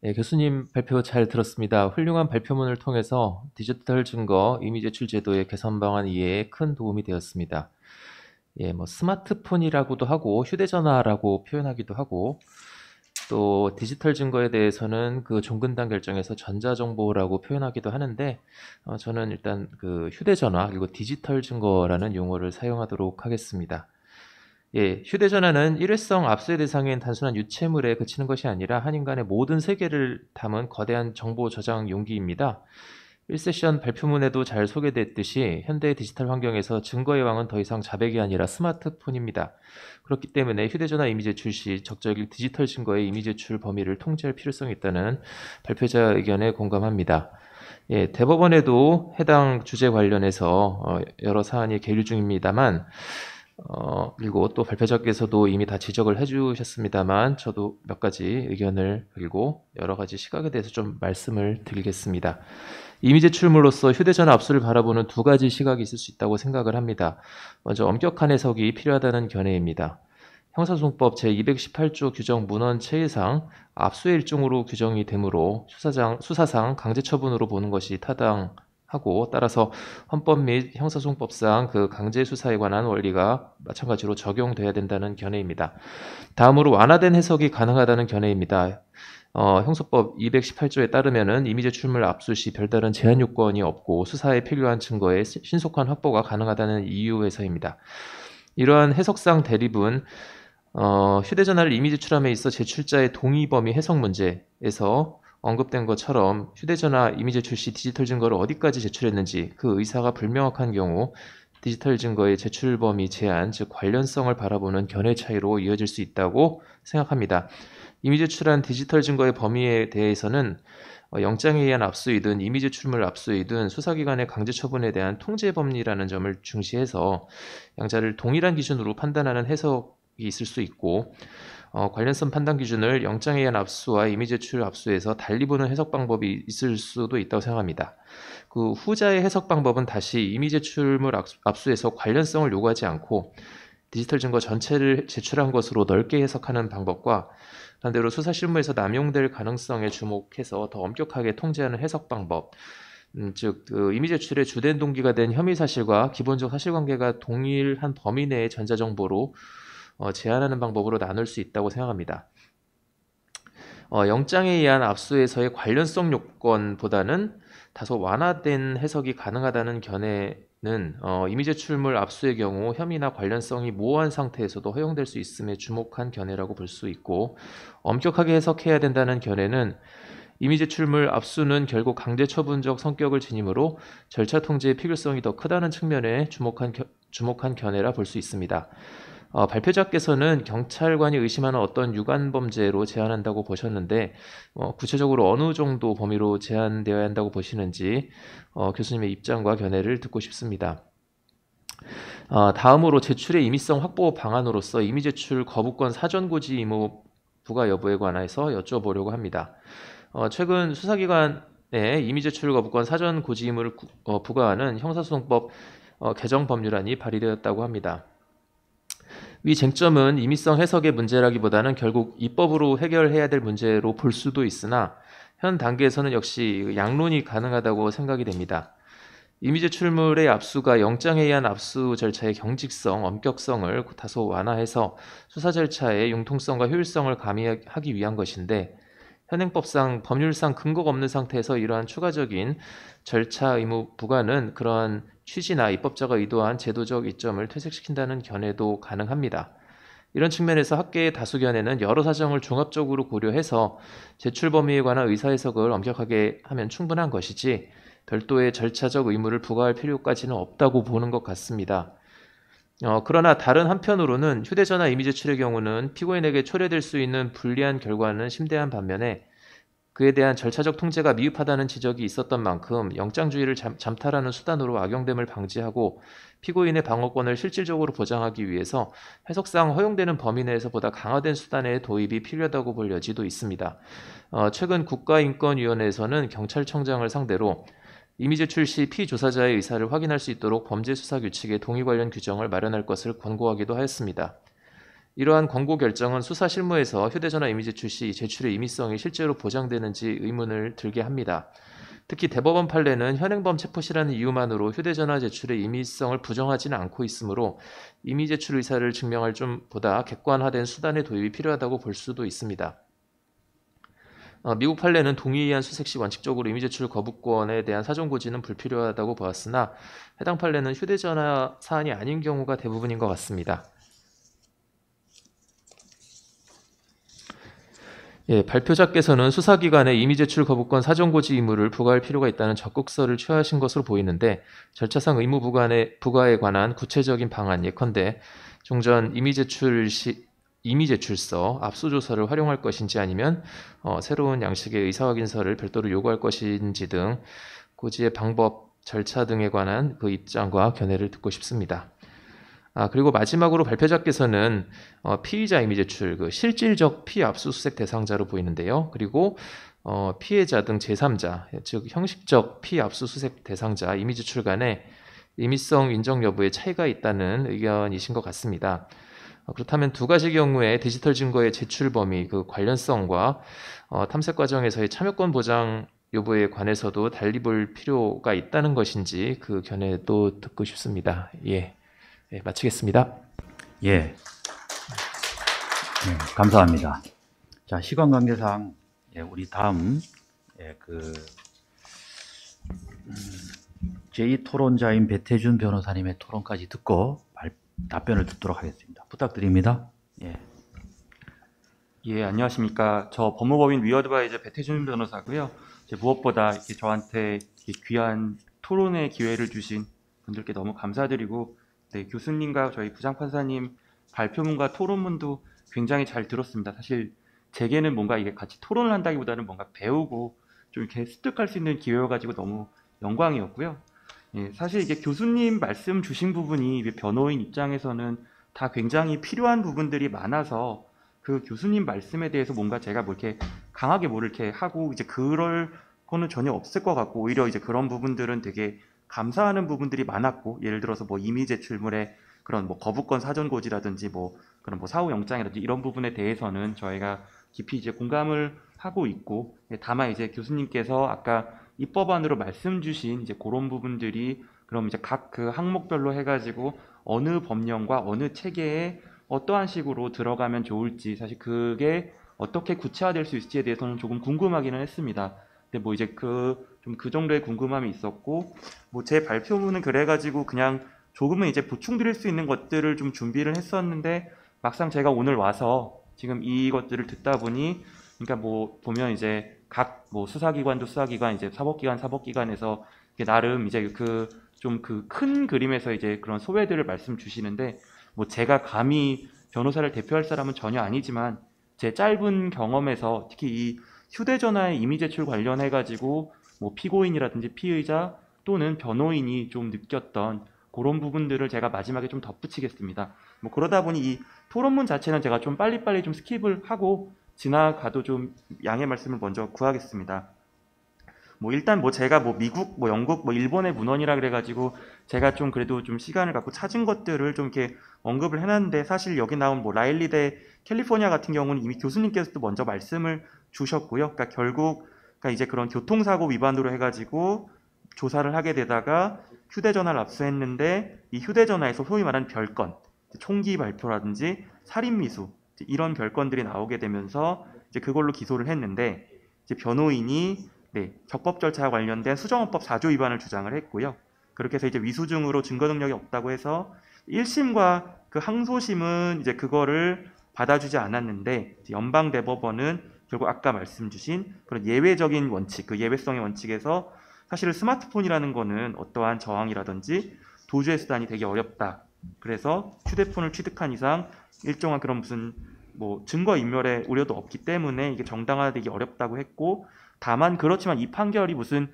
S4: 예, 교수님 발표 잘 들었습니다. 훌륭한 발표문을 통해서 디지털 증거 이미 제출 제도의 개선 방안 이해에 큰 도움이 되었습니다. 예, 스마트폰이라고도 하고 휴대전화라고 표현하기도 하고 또 디지털 증거에 대해서는 그 종근당 결정에서 전자정보라고 표현하기도 하는데 저는 일단 휴대전화 그리고 디지털 증거라는 용어를 사용하도록 하겠습니다. 예, 휴대전화는 일회성 압수의 대상인 단순한 유체물에 그치는 것이 아니라 한 인간의 모든 세계를 담은 거대한 정보 저장 용기입니다. 1세션 발표문에도 잘 소개됐듯이 현대의 디지털 환경에서 증거의 왕은 더 이상 자백이 아니라 스마트폰입니다. 그렇기 때문에 휴대전화 이미 제출 시 적절히 디지털 증거의 이미 제출 범위를 통제할 필요성이 있다는 발표자 의견에 공감합니다. 예, 대법원에도 해당 주제 관련해서 여러 사안이 계류 중입니다만 그리고 또 발표자께서도 이미 다 지적을 해주셨습니다만 저도 몇 가지 의견을 그리고 여러 가지 시각에 대해서 좀 말씀을 드리겠습니다. 이미 제출물로서 휴대전화 압수를 바라보는 두 가지 시각이 있을 수 있다고 생각을 합니다. 먼저 엄격한 해석이 필요하다는 견해입니다. 형사소송법 제218조 규정 문헌 체의상 압수의 일종으로 규정이 되므로 수사상 강제처분으로 보는 것이 타당하고 따라서 헌법 및 형사소송법상 그 강제수사에 관한 원리가 마찬가지로 적용돼야 된다는 견해입니다. 다음으로 완화된 해석이 가능하다는 견해입니다. 형소법 218조에 따르면은 이미 제출물 압수 시 별다른 제한 요건이 없고 수사에 필요한 증거의 신속한 확보가 가능하다는 이유에서입니다. 이러한 해석상 대립은 휴대전화를 이미 제출함에 있어 제출자의 동의 범위 해석 문제에서 언급된 것처럼 휴대전화 이미 제출 시 디지털 증거를 어디까지 제출했는지 그 의사가 불명확한 경우 디지털 증거의 제출 범위 제한, 즉 관련성을 바라보는 견해 차이로 이어질 수 있다고 생각합니다. 이미 제출한 디지털 증거의 범위에 대해서는 영장에 의한 압수이든 이미 제출물 압수이든 수사기관의 강제 처분에 대한 통제 법리라는 점을 중시해서 양자를 동일한 기준으로 판단하는 해석이 있을 수 있고 관련성 판단 기준을 영장에 의한 압수와 이미 제출 압수에서 달리 보는 해석 방법이 있을 수도 있다고 생각합니다. 그 후자의 해석 방법은 다시 이미 제출물 압수에서 관련성을 요구하지 않고 디지털 증거 전체를 제출한 것으로 넓게 해석하는 방법과 반대로 수사 실무에서 남용될 가능성에 주목해서 더 엄격하게 통제하는 해석 방법, 즉 이미 제출의 주된 동기가 된 혐의 사실과 기본적 사실관계가 동일한 범위 내의 전자정보로 제한하는 방법으로 나눌 수 있다고 생각합니다. 영장에 의한 압수에서의 관련성 요건보다는 다소 완화된 해석이 가능하다는 견해는 이미 제출물 압수의 경우 혐의나 관련성이 모호한 상태에서도 허용될 수 있음에 주목한 견해라고 볼 수 있고, 엄격하게 해석해야 된다는 견해는 이미 제출물 압수는 결국 강제처분적 성격을 지니므로 절차 통제의 필요성이 더 크다는 측면에 주목한 견해라 볼 수 있습니다. 발표자께서는 경찰관이 의심하는 어떤 유관범죄로 제한한다고 보셨는데 구체적으로 어느 정도 범위로 제한되어야 한다고 보시는지 교수님의 입장과 견해를 듣고 싶습니다. 다음으로 제출의 임의성 확보 방안으로서 이미 제출 거부권 사전 고지 의무 부과 여부에 관해서 여쭤보려고 합니다. 최근 수사기관에 이미 제출 거부권 사전 고지 의무를 부과하는 형사소송법 개정 법률안이 발의되었다고 합니다. 위 쟁점은 임의성 해석의 문제라기보다는 결국 입법으로 해결해야 될 문제로 볼 수도 있으나 현 단계에서는 역시 양론이 가능하다고 생각이 됩니다. 이미 제출물의 압수가 영장에 의한 압수 절차의 경직성, 엄격성을 다소 완화해서 수사 절차의 융통성과 효율성을 가미하기 위한 것인데 현행법상 법률상 근거가 없는 상태에서 이러한 추가적인 절차 의무 부과는 그러한 취지나 입법자가 의도한 제도적 이점을 퇴색시킨다는 견해도 가능합니다. 이런 측면에서 학계의 다수 견해는 여러 사정을 종합적으로 고려해서 제출 범위에 관한 의사해석을 엄격하게 하면 충분한 것이지 별도의 절차적 의무를 부과할 필요까지는 없다고 보는 것 같습니다. 그러나 다른 한편으로는 휴대전화 이미 제출의 경우는 피고인에게 초래될 수 있는 불리한 결과는 심대한 반면에 그에 대한 절차적 통제가 미흡하다는 지적이 있었던 만큼 영장주의를 잠탈하는 수단으로 악용됨을 방지하고 피고인의 방어권을 실질적으로 보장하기 위해서 해석상 허용되는 범위 내에서 보다 강화된 수단의 도입이 필요하다고 볼 여지도 있습니다. 최근 국가인권위원회에서는 경찰청장을 상대로 이미 제출 시 피조사자의 의사를 확인할 수 있도록 범죄수사규칙의 동의 관련 규정을 마련할 것을 권고하기도 하였습니다. 이러한 권고 결정은 수사 실무에서 휴대전화 이미 제출 시 제출의 임의성이 실제로 보장되는지 의문을 들게 합니다. 특히 대법원 판례는 현행범 체포시라는 이유만으로 휴대전화 제출의 임의성을 부정하지는 않고 있으므로 이미 제출 의사를 증명할 좀 보다 객관화된 수단의 도입이 필요하다고 볼 수도 있습니다. 미국 판례는 동의에 의한 수색 시 원칙적으로 이미 제출 거부권에 대한 사전 고지는 불필요하다고 보았으나 해당 판례는 휴대전화 사안이 아닌 경우가 대부분인 것 같습니다. 발표자께서는 수사기관에 이미 제출 거부권 사전 고지 의무를 부과할 필요가 있다는 적극설을 취하신 것으로 보이는데 절차상 의무 부과에 관한 구체적인 방안 예컨대 종전 이미 제출서 압수조서를 활용할 것인지 아니면 새로운 양식의 의사확인서를 별도로 요구할 것인지 등 고지의 방법, 절차 등에 관한 그 입장과 견해를 듣고 싶습니다. 그리고 마지막으로 발표자께서는 피의자 이미 제출, 그 실질적 피압수수색 대상자로 보이는데요. 그리고 피해자 등 제3자, 즉 형식적 피압수수색 대상자 이미 제출 간에 임의성 인정 여부에 차이가 있다는 의견이신 것 같습니다. 그렇다면 두 가지 경우에 디지털 증거의 제출 범위, 그 관련성과 탐색 과정에서의 참여권 보장 여부에 관해서도 달리 볼 필요가 있다는 것인지 그 견해도 듣고 싶습니다. 예, 마치겠습니다.
S2: 예. 네, 감사합니다. 자, 시간 관계상 우리 다음 제2토론자인 배태준 변호사님의 토론까지 듣고 답변을 듣도록 하겠습니다. 부탁드립니다. 예.
S5: 예, 안녕하십니까. 저 법무법인 위어드바이저 배태준 변호사고요. 무엇보다 이렇게 저한테 이렇게 귀한 토론의 기회를 주신 분들께 너무 감사드리고, 네, 교수님과 저희 부장판사님 발표문과 토론문도 굉장히 잘 들었습니다. 사실 제게는 뭔가 이게 같이 토론을 한다기보다는 뭔가 배우고 좀 이렇게 습득할 수 있는 기회여가지고 너무 영광이었고요. 예, 사실 이게 교수님 말씀 주신 부분이 변호인 입장에서는 다 굉장히 필요한 부분들이 많아서 그 교수님 말씀에 대해서 뭔가 제가 뭐 이렇게 강하게 뭘 이렇게 하고 이제 그럴 거는 전혀 없을 것 같고, 오히려 이제 그런 부분들은 되게 감사하는 부분들이 많았고, 예를 들어서 뭐 이미 제출물의 그런 뭐 거부권 사전 고지라든지 뭐 그런 뭐 사후 영장이라든지 이런 부분에 대해서는 저희가 깊이 이제 공감을 하고 있고, 다만 이제 교수님께서 아까 입법안으로 말씀 주신 이제 그런 부분들이 그럼 이제 각 그 항목별로 해가지고 어느 법령과 어느 체계에 어떠한 식으로 들어가면 좋을지, 사실 그게 어떻게 구체화될 수 있을지에 대해서는 조금 궁금하기는 했습니다. 근데 뭐 이제 좀 그 정도의 궁금함이 있었고, 뭐 제 발표문은 그래가지고 그냥 조금은 이제 보충드릴 수 있는 것들을 좀 준비를 했었는데, 막상 제가 오늘 와서 지금 이것들을 듣다 보니, 그러니까 뭐 보면 이제 각 뭐 수사기관도 수사기관, 이제 사법기관에서 나름 이제 좀 그 큰 그림에서 이제 그런 소외들을 말씀 주시는데, 뭐 제가 감히 변호사를 대표할 사람은 전혀 아니지만 제 짧은 경험에서 특히 이 휴대전화의 이미 제출 관련해 가지고 뭐 피고인이라든지 피의자 또는 변호인이 좀 느꼈던 그런 부분들을 제가 마지막에 좀 덧붙이겠습니다. 뭐 그러다 보니 이 토론문 자체는 제가 좀 빨리빨리 좀 스킵을 하고 지나가도 좀 양해 말씀을 먼저 구하겠습니다. 뭐 일단 뭐 제가 뭐 미국, 뭐 영국, 뭐 일본의 문헌이라 그래가지고 제가 좀 그래도 좀 시간을 갖고 찾은 것들을 좀 이렇게 언급을 해놨는데, 사실 여기 나온 뭐 라일리 대 캘리포니아 같은 경우는 이미 교수님께서도 먼저 말씀을 주셨고요. 그러니까 결국 그러니까 이제 그런 교통사고 위반으로 해가지고 조사를 하게 되다가 휴대전화를 압수했는데 이 휴대전화에서 소위 말하는 별건, 총기 발표라든지 살인미수 이런 별건들이 나오게 되면서 이제 그걸로 기소를 했는데, 이제 변호인이 적법 절차와 관련된 수정헌법 4조 위반을 주장을 했고요. 그렇게 해서 이제 위수증으로 증거 능력이 없다고 해서 1심과 그 항소심은 이제 그거를 받아주지 않았는데, 연방대법원은 결국 아까 말씀 주신 그런 예외적인 원칙, 그 예외성의 원칙에서 사실 스마트폰이라는 거는 어떠한 저항이라든지 도주의 수단이 되게 어렵다. 그래서 휴대폰을 취득한 이상 일정한 그런 무슨 뭐 증거 인멸의 우려도 없기 때문에 이게 정당화되기 어렵다고 했고, 다만 그렇지만 이 판결이 무슨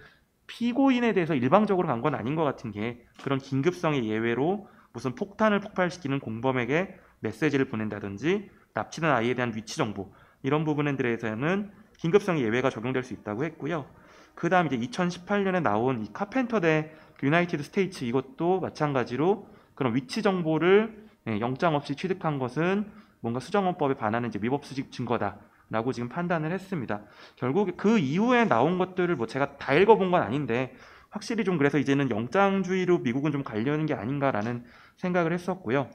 S5: 피고인에 대해서 일방적으로 간 건 아닌 것 같은 게, 그런 긴급성의 예외로 무슨 폭탄을 폭발시키는 공범에게 메시지를 보낸다든지 납치된 아이에 대한 위치 정보 이런 부분에 대해서는 긴급성의 예외가 적용될 수 있다고 했고요. 그 다음 이제 2018년에 나온 이 카펜터 대 유나이티드 스테이츠, 이것도 마찬가지로 그런 위치 정보를 영장 없이 취득한 것은 뭔가 수정헌법에 반하는 이제 위법 수집 증거다라고 지금 판단을 했습니다. 결국 그 이후에 나온 것들을 뭐 제가 다 읽어본 건 아닌데, 확실히 좀 그래서 이제는 영장주의로 미국은 좀 가려는 게 아닌가라는 생각을 했었고요.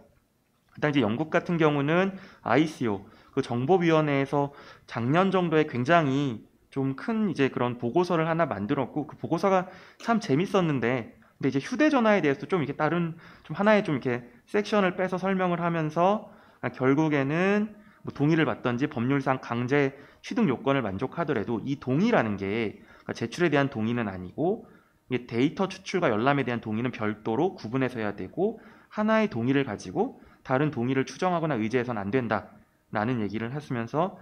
S5: 일단 이제 영국 같은 경우는 ICO, 그 정보위원회에서 작년 정도에 굉장히 좀 큰 이제 그런 보고서를 하나 만들었고, 그 보고서가 참 재밌었는데, 근데 이제 휴대전화에 대해서 좀 이렇게 다른 좀 하나의 좀 이렇게 섹션을 빼서 설명을 하면서 결국에는 뭐 동의를 받던지 법률상 강제 취득 요건을 만족하더라도 이 동의라는 게 그러니까 제출에 대한 동의는 아니고, 이게 데이터 추출과 열람에 대한 동의는 별도로 구분해서 해야 되고, 하나의 동의를 가지고 다른 동의를 추정하거나 의제해서는 안 된다라는 얘기를 했으면서,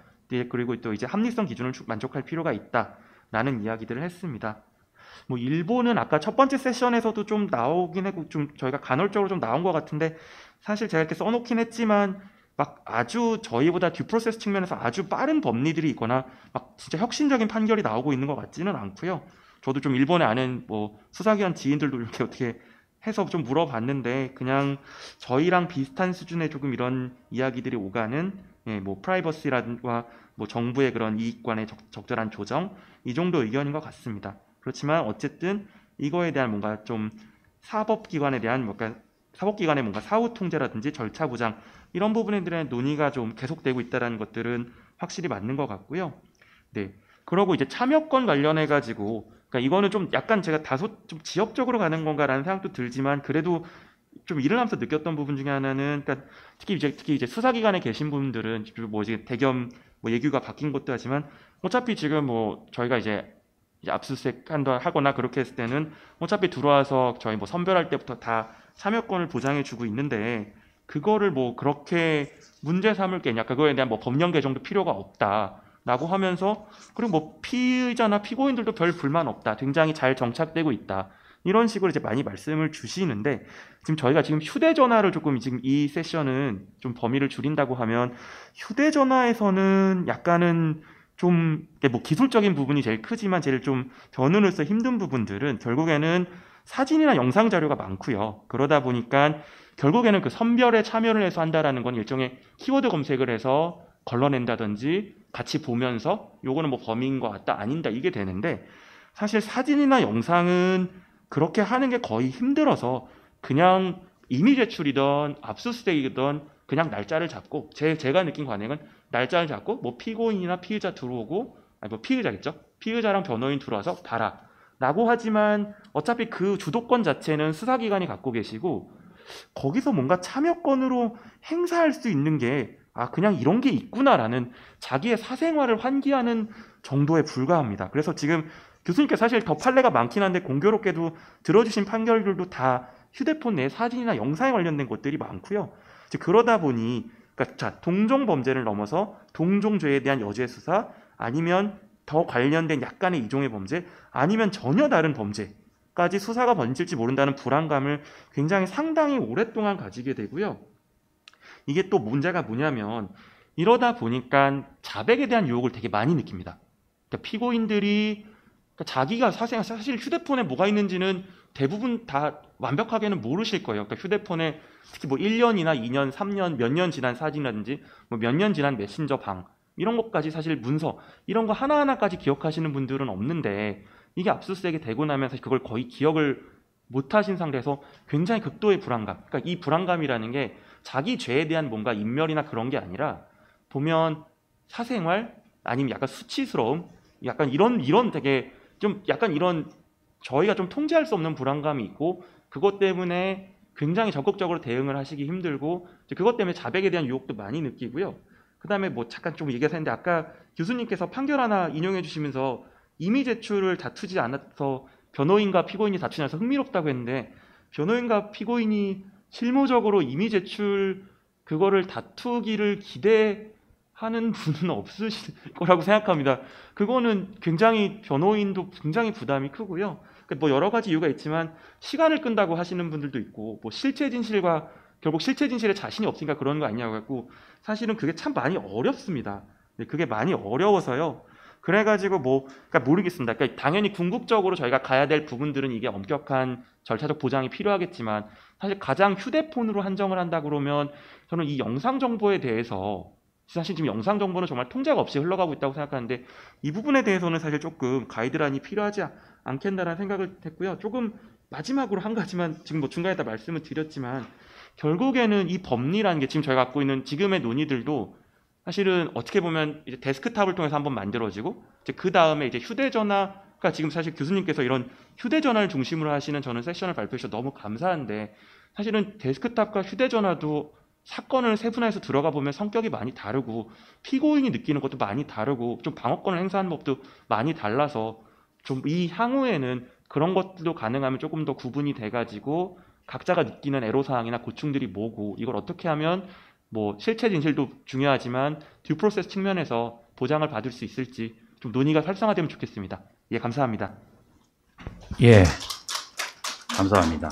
S5: 그리고 또 이제 합리성 기준을 만족할 필요가 있다라는 이야기들을 했습니다. 뭐 일본은 아까 첫 번째 세션에서도 좀 나오긴 했고 좀 저희가 간헐적으로 좀 나온 것 같은데 사실 제가 이렇게 써놓긴 했지만 막 아주 저희보다 듀 프로세스 측면에서 아주 빠른 법리들이 있거나 막 진짜 혁신적인 판결이 나오고 있는 것 같지는 않고요. 저도 좀 일본에 아는 뭐 수사기관 지인들도 이렇게 어떻게 해서 좀 물어봤는데 그냥 저희랑 비슷한 수준의 조금 이런 이야기들이 오가는 뭐 프라이버시라든가 뭐 정부의 그런 이익관의 적절한 조정 이 정도 의견인 것 같습니다. 그렇지만 어쨌든 이거에 대한 뭔가 좀 사법기관에 대한 뭔가 사법기관의 뭔가 사후 통제라든지 절차 보장 이런 부분에 대한 논의가 좀 계속되고 있다는 것들은 확실히 맞는 것 같고요. 네. 그러고 이제 참여권 관련해 가지고 그러니까 이거는 좀 약간 제가 다소 좀 지역적으로 가는 건가라는 생각도 들지만 그래도 좀 일을 하면서 느꼈던 부분 중에 하나는 그러니까 특히 이제 수사기관에 계신 분들은 뭐 이제 대검 뭐 예규가 바뀐 것도 하지만 어차피 지금 뭐 저희가 이제 압수수색 하거나 그렇게 했을 때는 어차피 들어와서 저희 뭐 선별할 때부터 다 참여권을 보장해 주고 있는데 그거를 뭐 그렇게 문제 삼을 게 약간 그거에 대한 뭐 법령 개정도 필요가 없다라고 하면서 그리고 뭐 피의자나 피고인들도 별 불만 없다. 굉장히 잘 정착되고 있다. 이런 식으로 이제 많이 말씀을 주시는데 지금 저희가 지금 휴대전화를 조금 지금 이 세션은 좀 범위를 줄인다고 하면 휴대전화에서는 약간은 좀 뭐 기술적인 부분이 제일 크지만 제일 좀 변호로서 힘든 부분들은 결국에는 사진이나 영상 자료가 많고요. 그러다 보니까 결국에는 그 선별에 참여를 해서 한다라는 건 일종의 키워드 검색을 해서 걸러낸다든지 같이 보면서 요거는 뭐 범위인 것 같다 아닌다 이게 되는데 사실 사진이나 영상은 그렇게 하는 게 거의 힘들어서 그냥 이미 제출이든 압수수색이든 그냥 날짜를 잡고 제가 느낀 관행은 날짜를 잡고 뭐 피고인이나 피의자 들어오고 아니 뭐 피의자겠죠? 피의자랑 변호인 들어와서 봐라 라고 하지만 어차피 그 주도권 자체는 수사기관이 갖고 계시고 거기서 뭔가 참여권으로 행사할 수 있는 게 그냥 이런 게 있구나라는 자기의 사생활을 환기하는 정도에 불과합니다. 그래서 지금 교수님께서 사실 더 판례가 많긴 한데 공교롭게도 들어주신 판결들도 다 휴대폰 내 사진이나 영상에 관련된 것들이 많고요. 그러다 보니 그러니까 자, 동종 범죄를 넘어서 동종죄에 대한 여죄 수사 아니면 더 관련된 약간의 이종의 범죄 아니면 전혀 다른 범죄까지 수사가 번질지 모른다는 불안감을 굉장히 상당히 오랫동안 가지게 되고요. 이게 또 문제가 뭐냐면 이러다 보니까 자백에 대한 유혹을 되게 많이 느낍니다. 그러니까 피고인들이 그러니까 자기가 사실 휴대폰에 뭐가 있는지는 대부분 다 완벽하게는 모르실 거예요. 그러니까 휴대폰에 특히 뭐 1년이나 2년, 3년, 몇 년 지난 사진이라든지 뭐 몇 년 지난 메신저 방 이런 것까지 사실 문서 이런 거 하나하나까지 기억하시는 분들은 없는데 이게 압수수색이 되고 나면 사실 그걸 거의 기억을 못 하신 상태에서 굉장히 극도의 불안감. 그러니까 이 불안감이라는 게 자기 죄에 대한 뭔가 인멸이나 그런 게 아니라 보면 사생활 아니면 약간 수치스러움 약간 이런 되게 좀 약간 이런 저희가 좀 통제할 수 없는 불안감이 있고 그것 때문에 굉장히 적극적으로 대응을 하시기 힘들고 그것 때문에 자백에 대한 유혹도 많이 느끼고요. 그다음에 뭐 잠깐 좀 얘기해서 했는데 아까 교수님께서 판결 하나 인용해 주시면서 이미 제출을 다투지 않아서 변호인과 피고인이 다투지 않아서 흥미롭다고 했는데 변호인과 피고인이 실무적으로 이미 제출 그거를 다투기를 기대하는 분은 없으실 거라고 생각합니다. 그거는 굉장히 변호인도 굉장히 부담이 크고요. 뭐 여러 가지 이유가 있지만 시간을 끈다고 하시는 분들도 있고 뭐 실체 진실과 결국 실체 진실에 자신이 없으니까 그런 거 아니냐고 했고 사실은 그게 참 많이 어렵습니다. 그게 많이 어려워서요. 그래가지고 그러니까 모르겠습니다. 그러니까 당연히 궁극적으로 저희가 가야 될 부분들은 이게 엄격한 절차적 보장이 필요하겠지만 사실 가장 휴대폰으로 한정을 한다 그러면 저는 이 영상 정보에 대해서 사실 지금 영상 정보는 정말 통제가 없이 흘러가고 있다고 생각하는데 이 부분에 대해서는 사실 조금 가이드라인이 필요하지 않겠나라는 생각을 했고요. 조금 마지막으로 한 가지만 지금 뭐 중간에다 말씀을 드렸지만 결국에는 이 법리라는 게 지금 저희가 갖고 있는 지금의 논의들도 사실은 어떻게 보면 이제 데스크탑을 통해서 한번 만들어지고 이제 그 다음에 이제 휴대전화가 지금 사실 교수님께서 이런 휴대전화를 중심으로 하시는 저는 세션을 발표해 주셔서 너무 감사한데 사실은 데스크탑과 휴대전화도 사건을 세분화해서 들어가 보면 성격이 많이 다르고 피고인이 느끼는 것도 많이 다르고 좀 방어권을 행사하는 법도 많이 달라서 좀 이 향후에는 그런 것들도 가능하면 조금 더 구분이 돼가지고 각자가 느끼는 애로사항이나 고충들이 뭐고 이걸 어떻게 하면 뭐 실체 진실도 중요하지만 듀 프로세스 측면에서 보장을 받을 수 있을지 좀 논의가 활성화되면 좋겠습니다. 예, 감사합니다.
S2: 예, 감사합니다.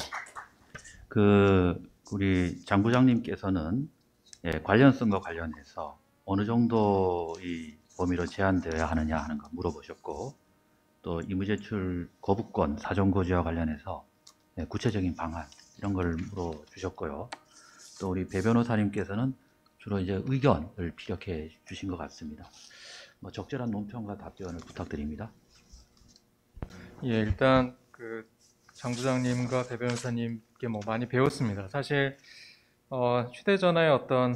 S2: 우리 장 부장님께서는 관련성과 관련해서 어느 정도 이 범위로 제한되어야 하느냐 하는 거 물어보셨고, 또 의무제출 거부권, 사전고지와 관련해서 구체적인 방안 이런 걸 물어주셨고요. 또 우리 배 변호사님께서는 주로 이제 의견을 피력해 주신 것 같습니다. 적절한 논평과 답변을 부탁드립니다.
S3: 예, 일단 장 부장님과 배 변호사님께 많이 배웠습니다. 사실 휴대전화의 어떤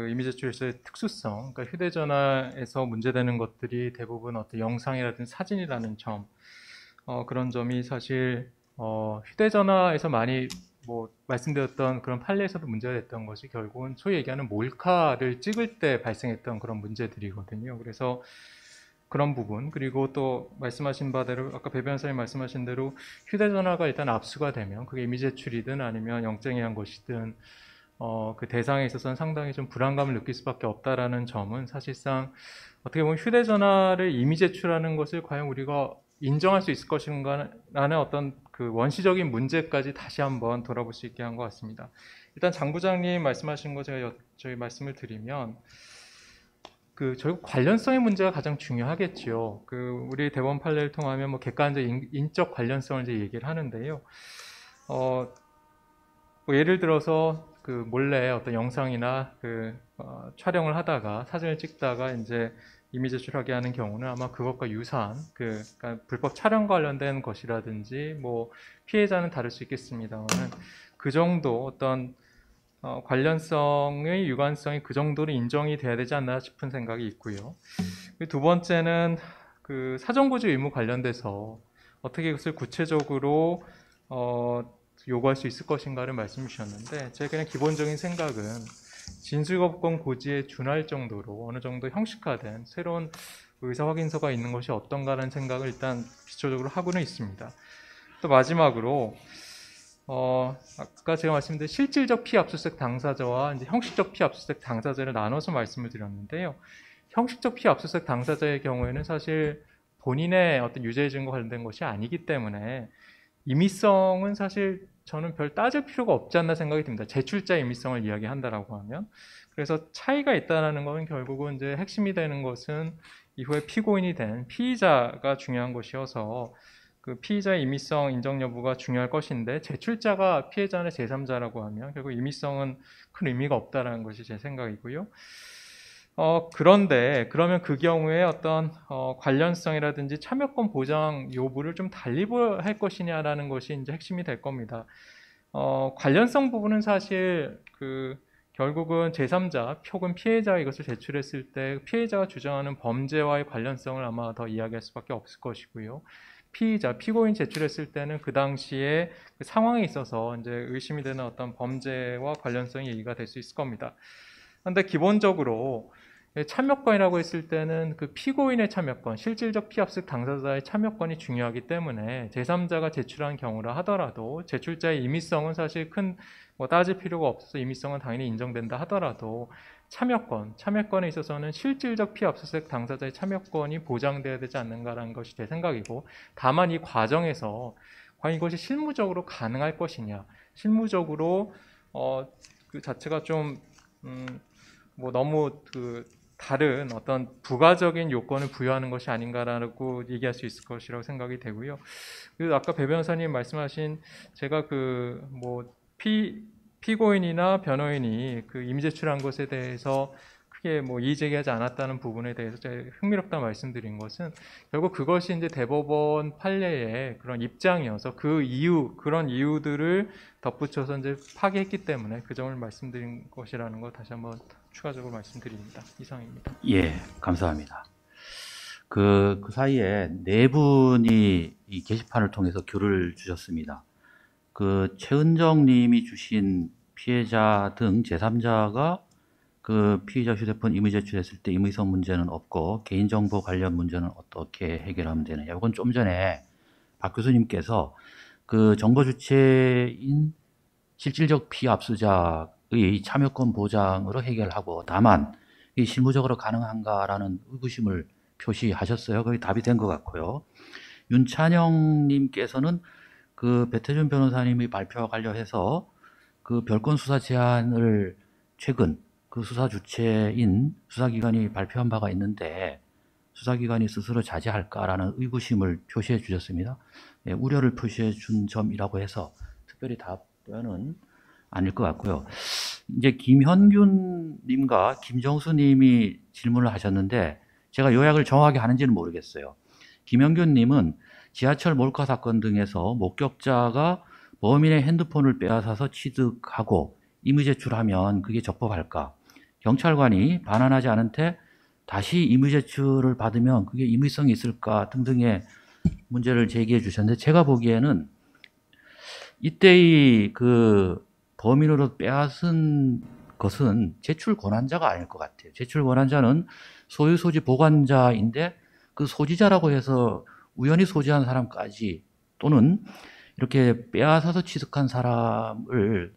S3: 이미지 제출의 특수성, 그러니까 휴대전화에서 문제되는 것들이 대부분 어떤 영상이라든지 사진이라는 점, 그런 점이 사실 휴대전화에서 많이 말씀드렸던 그런 판례에서도 문제가 됐던 것이 결국은 소위 얘기하는 몰카를 찍을 때 발생했던 그런 문제들이거든요. 그래서 그런 부분, 그리고 또 말씀하신 바대로 아까 배 변호사님 말씀하신 대로 휴대전화가 일단 압수가 되면 그게 이미지 제출이든 아니면 영장에 의한 것이든 그 대상에 있어서는 상당히 좀 불안감을 느낄 수밖에 없다라는 점은 사실상 어떻게 보면 휴대전화를 이미지 제출하는 것을 과연 우리가 인정할 수 있을 것인가라는 어떤 원시적인 문제까지 다시 한번 돌아볼 수 있게 한 것 같습니다. 일단 장 부장님 말씀하신 거 제가 저희 말씀을 드리면 저희 관련성의 문제가 가장 중요하겠죠. 우리 대법원 판례를 통하면 객관적 인적 관련성을 이제 얘기를 하는데요. 예를 들어서 몰래 어떤 영상이나 촬영을 하다가 사진을 찍다가 이제 이미지 제출하게 하는 경우는 아마 그것과 유사한 그러니까 불법 촬영 관련된 것이라든지 피해자는 다를 수 있겠습니다만은 그 정도 어떤 관련성의 유관성이 그 정도로 인정이 돼야 되지 않나 싶은 생각이 있고요. 두 번째는 사전고지 의무 관련돼서 어떻게 이것을 구체적으로 요구할 수 있을 것인가를 말씀 주셨는데, 제 그냥 기본적인 생각은 진술거부권 고지에 준할 정도로 어느 정도 형식화된 새로운 의사 확인서가 있는 것이 어떤가라는 생각을 일단 기초적으로 하고는 있습니다. 또 마지막으로 아까 제가 말씀드린 실질적 피압수수색 당사자와 이제 형식적 피압수수색 당사자를 나눠서 말씀을 드렸는데요. 형식적 피압수수색 당사자의 경우에는 사실 본인의 어떤 유죄 증거 관련된 것이 아니기 때문에 임의성은 사실 저는 별 따질 필요가 없지 않나 생각이 듭니다. 제출자 임의성을 이야기한다라고 하면. 그래서 차이가 있다는 것은 결국은 이제 핵심이 되는 것은 이후에 피고인이 된 피의자가 중요한 것이어서 피의자의 임의성 인정 여부가 중요할 것인데, 제출자가 피해자나 제3자라고 하면 결국 임의성은 큰 의미가 없다는 것이 제 생각이고요. 그런데 그러면 그 경우에 어떤 관련성이라든지 참여권 보장 여부를 좀 달리 할 것이냐라는 것이 이제 핵심이 될 겁니다. 관련성 부분은 사실 결국은 제3자 혹은 피해자가 이것을 제출했을 때 피해자가 주장하는 범죄와의 관련성을 아마 더 이야기할 수밖에 없을 것이고요. 피고인 제출했을 때는 그 당시에 그 상황에 있어서 이제 의심이 되는 어떤 범죄와 관련성이 얘기가 될 수 있을 겁니다. 그런데 기본적으로 참여권이라고 했을 때는 피고인의 참여권, 실질적 피압수색 당사자의 참여권이 중요하기 때문에 제3자가 제출한 경우라 하더라도 제출자의 임의성은 사실 큰 따질 필요가 없어서 임의성은 당연히 인정된다 하더라도 참여권에 있어서는 실질적 피압수색 당사자의 참여권이 보장돼야 되지 않는가라는 것이 제 생각이고, 다만 이 과정에서 과연 이것이 실무적으로 가능할 것이냐, 실무적으로 그 자체가 좀 너무 다른 어떤 부가적인 요건을 부여하는 것이 아닌가라고 얘기할 수 있을 것이라고 생각이 되고요. 그리고 아까 배 변호사님 말씀하신 제가 피고인이나 변호인이 이미 제출한 것에 대해서 크게 이의 제기하지 않았다는 부분에 대해서 제가 흥미롭다 말씀드린 것은 결국 그것이 이제 대법원 판례의 그런 입장이어서 그런 이유들을 덧붙여서 이제 파기했기 때문에 그 점을 말씀드린 것이라는 걸 다시 한번 추가적으로 말씀드립니다. 이상입니다.
S2: 예, 감사합니다. 그 사이에 네 분이 이 게시판을 통해서 글을 주셨습니다. 최은정 님이 주신 피해자 등 제3자가 피의자 휴대폰 임의 제출했을 때 임의성 문제는 없고 개인정보 관련 문제는 어떻게 해결하면 되느냐. 이건 좀 전에 박 교수님께서 정보 주체인 실질적 피압수자의 참여권 보장으로 해결하고, 다만 실무적으로 가능한가라는 의구심을 표시하셨어요. 거의 답이 된 것 같고요. 윤찬영님께서는 그 배태준 변호사님의 발표와 관련해서 그 별건 수사 제안을 최근 그 수사 주체인 수사기관이 발표한 바가 있는데 수사기관이 스스로 자제할까라는 의구심을 표시해 주셨습니다. 예, 우려를 표시해 준 점이라고 해서 특별히 답변은 아닐 것 같고요. 이제 김현균님과 김정수님이 질문을 하셨는데 제가 요약을 정확하게 하는지는 모르겠어요. 김현균님은 지하철 몰카 사건 등에서 목격자가 범인의 핸드폰을 빼앗아서 취득하고 임의 제출하면 그게 적법할까? 경찰관이 반환하지 않은 채 다시 임의 제출을 받으면 그게 임의성이 있을까? 등등의 문제를 제기해 주셨는데 제가 보기에는 이때의 그 범인으로 빼앗은 것은 제출 권한자가 아닐 것 같아요. 제출 권한자는 소유 소지 보관자인데 그 소지자라고 해서 우연히 소지한 사람까지 또는 이렇게 빼앗아서 취득한 사람을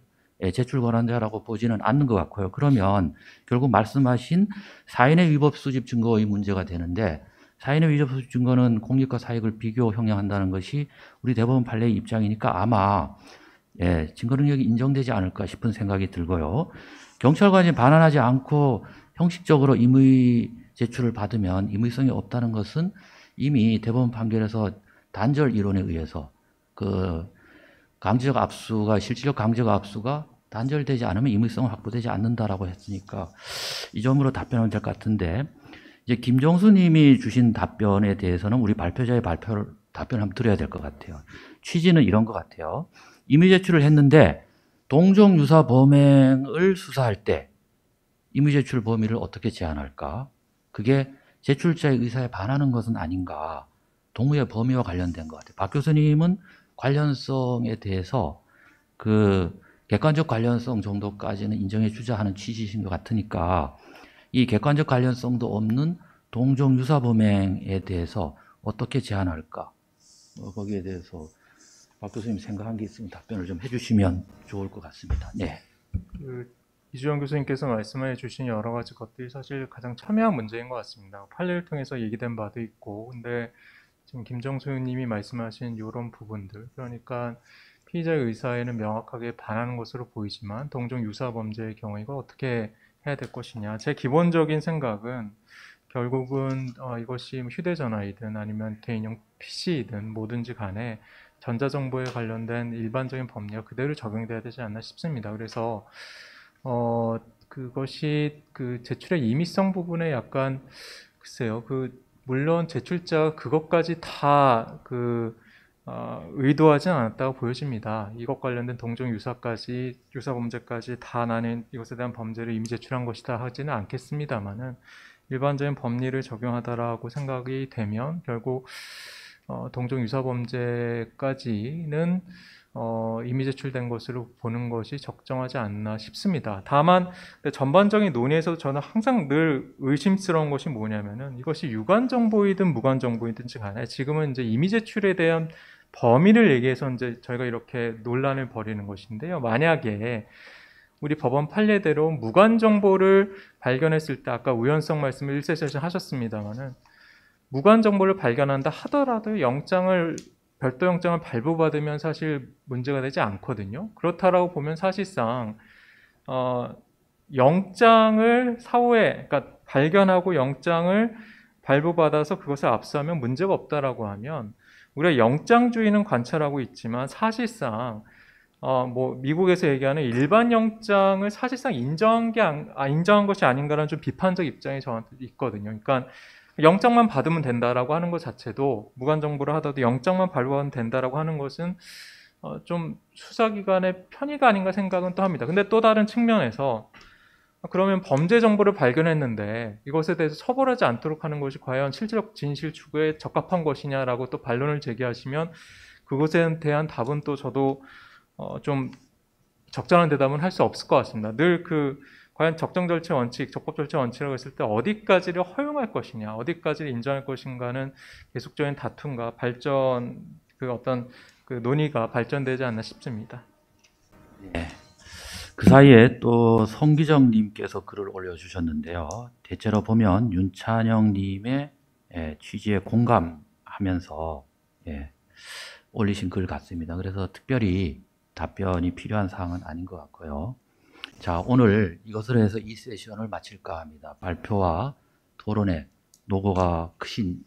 S2: 제출 권한자라고 보지는 않는 것 같고요. 그러면 결국 말씀하신 사인의 위법 수집 증거의 문제가 되는데 사인의 위법 수집 증거는 공익과 사익을 비교 형량한다는 것이 우리 대법원 판례의 입장이니까 아마 증거 능력이 인정되지 않을까 싶은 생각이 들고요. 경찰관이 반환하지 않고 형식적으로 임의 제출을 받으면 임의성이 없다는 것은 이미 대법원 판결에서 단절 이론에 의해서 그 강제적 압수가 실질적 강제적 압수가 단절되지 않으면 임의성은 확보되지 않는다라고 했으니까 이 점으로 답변하면 될 것 같은데 이제 김정수 님이 주신 답변에 대해서는 우리 발표자의 답변을 한번 드려야 될 것 같아요. 취지는 이런 것 같아요. 임의 제출을 했는데 동종 유사 범행을 수사할 때 임의 제출 범위를 어떻게 제한할까? 그게 제출자의 의사에 반하는 것은 아닌가? 동의의 범위와 관련된 것 같아요. 박 교수님은 관련성에 대해서 그 객관적 관련성 정도까지는 인정해 주자 하는 취지이신 것 같으니까 이 객관적 관련성도 없는 동종 유사 범행에 대해서 어떻게 제한할까? 거기에 대해서 박 교수님 생각한 게 있으면 답변을 좀 해주시면 좋을 것 같습니다. 네.
S3: 이주영 교수님께서 말씀해 주신 여러 가지 것들이 사실 가장 첨예한 문제인 것 같습니다. 판례를 통해서 얘기된 바도 있고, 근데 지금 김정수 님이 말씀하신 이런 부분들, 그러니까 피의자의 의사에는 명확하게 반하는 것으로 보이지만 동종 유사 범죄의 경우 이걸 어떻게 해야 될 것이냐. 제 기본적인 생각은 결국은 이것이 휴대전화이든 아니면 개인용 PC이든 뭐든지 간에 전자정보에 관련된 일반적인 법리가 그대로 적용돼야 되지 않나 싶습니다. 그래서 그것이 그 제출의 임의성 부분에 약간 글쎄요. 물론 제출자가 그것까지 다 의도하진 않았다고 보여집니다. 이것 관련된 동종 유사까지 유사 범죄까지 다 나는 이것에 대한 범죄를 임의 제출한 것이다 하지는 않겠습니다만은 일반적인 법리를 적용하다라고 생각이 되면 결국 동종 유사 범죄까지는 임의 제출된 것으로 보는 것이 적정하지 않나 싶습니다. 다만 전반적인 논의에서 저는 항상 늘 의심스러운 것이 뭐냐면은 이것이 유관 정보이든 무관 정보이든지 간에 지금은 이제 임의 제출에 대한 범위를 얘기해서 이제 저희가 이렇게 논란을 벌이는 것인데요. 만약에 우리 법원 판례대로 무관 정보를 발견했을 때 아까 우연성 말씀을 1세션 하셨습니다만은 무관 정보를 발견한다 하더라도 별도 영장을 발부받으면 사실 문제가 되지 않거든요. 그렇다라고 보면 사실상 영장을 사후에 그러니까 발견하고 영장을 발부받아서 그것을 압수하면 문제가 없다라고 하면 우리가 영장주의는 관찰하고 있지만 사실상 미국에서 얘기하는 일반 영장을 사실상 인정한 것이 아닌가라는 좀 비판적 입장이 저한테 있거든요. 그러니까 영장만 받으면 된다라고 하는 것 자체도 무관 정보를 하더라도 영장만 발부하면 된다라고 하는 것은 좀 수사기관의 편의가 아닌가 생각은 또 합니다. 근데 또 다른 측면에서 그러면 범죄 정보를 발견했는데 이것에 대해서 처벌하지 않도록 하는 것이 과연 실질적 진실 추구에 적합한 것이냐라고 또 반론을 제기하시면 그것에 대한 답은 또 저도 좀 적절한 대답은 할 수 없을 것 같습니다. 늘 과연 적정 절차 원칙, 적법 절차 원칙이라고 했을 때 어디까지를 허용할 것이냐, 어디까지를 인정할 것인가는 계속적인 다툼과 발전, 어떤 논의가 발전되지 않나 싶습니다.
S2: 네. 그 사이에 또 성기정 님께서 글을 올려주셨는데요. 대체로 보면 윤찬영 님의 취지에 공감하면서 예, 올리신 글 같습니다. 그래서 특별히 답변이 필요한 사항은 아닌 것 같고요. 자, 오늘 이것으로 해서 이 세션을 마칠까 합니다. 발표와 토론에 노고가 크신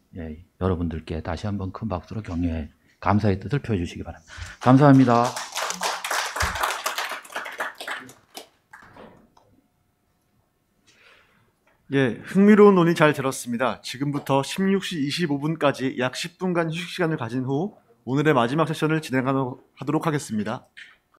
S2: 여러분들께 다시 한번 큰 박수로 격려해 감사의 뜻을 표해 주시기 바랍니다. 감사합니다.
S1: 예, 흥미로운 논의 잘 들었습니다. 지금부터 16시 25분까지 약 10분간 휴식 시간을 가진 후 오늘의 마지막 세션을 진행하도록 하겠습니다.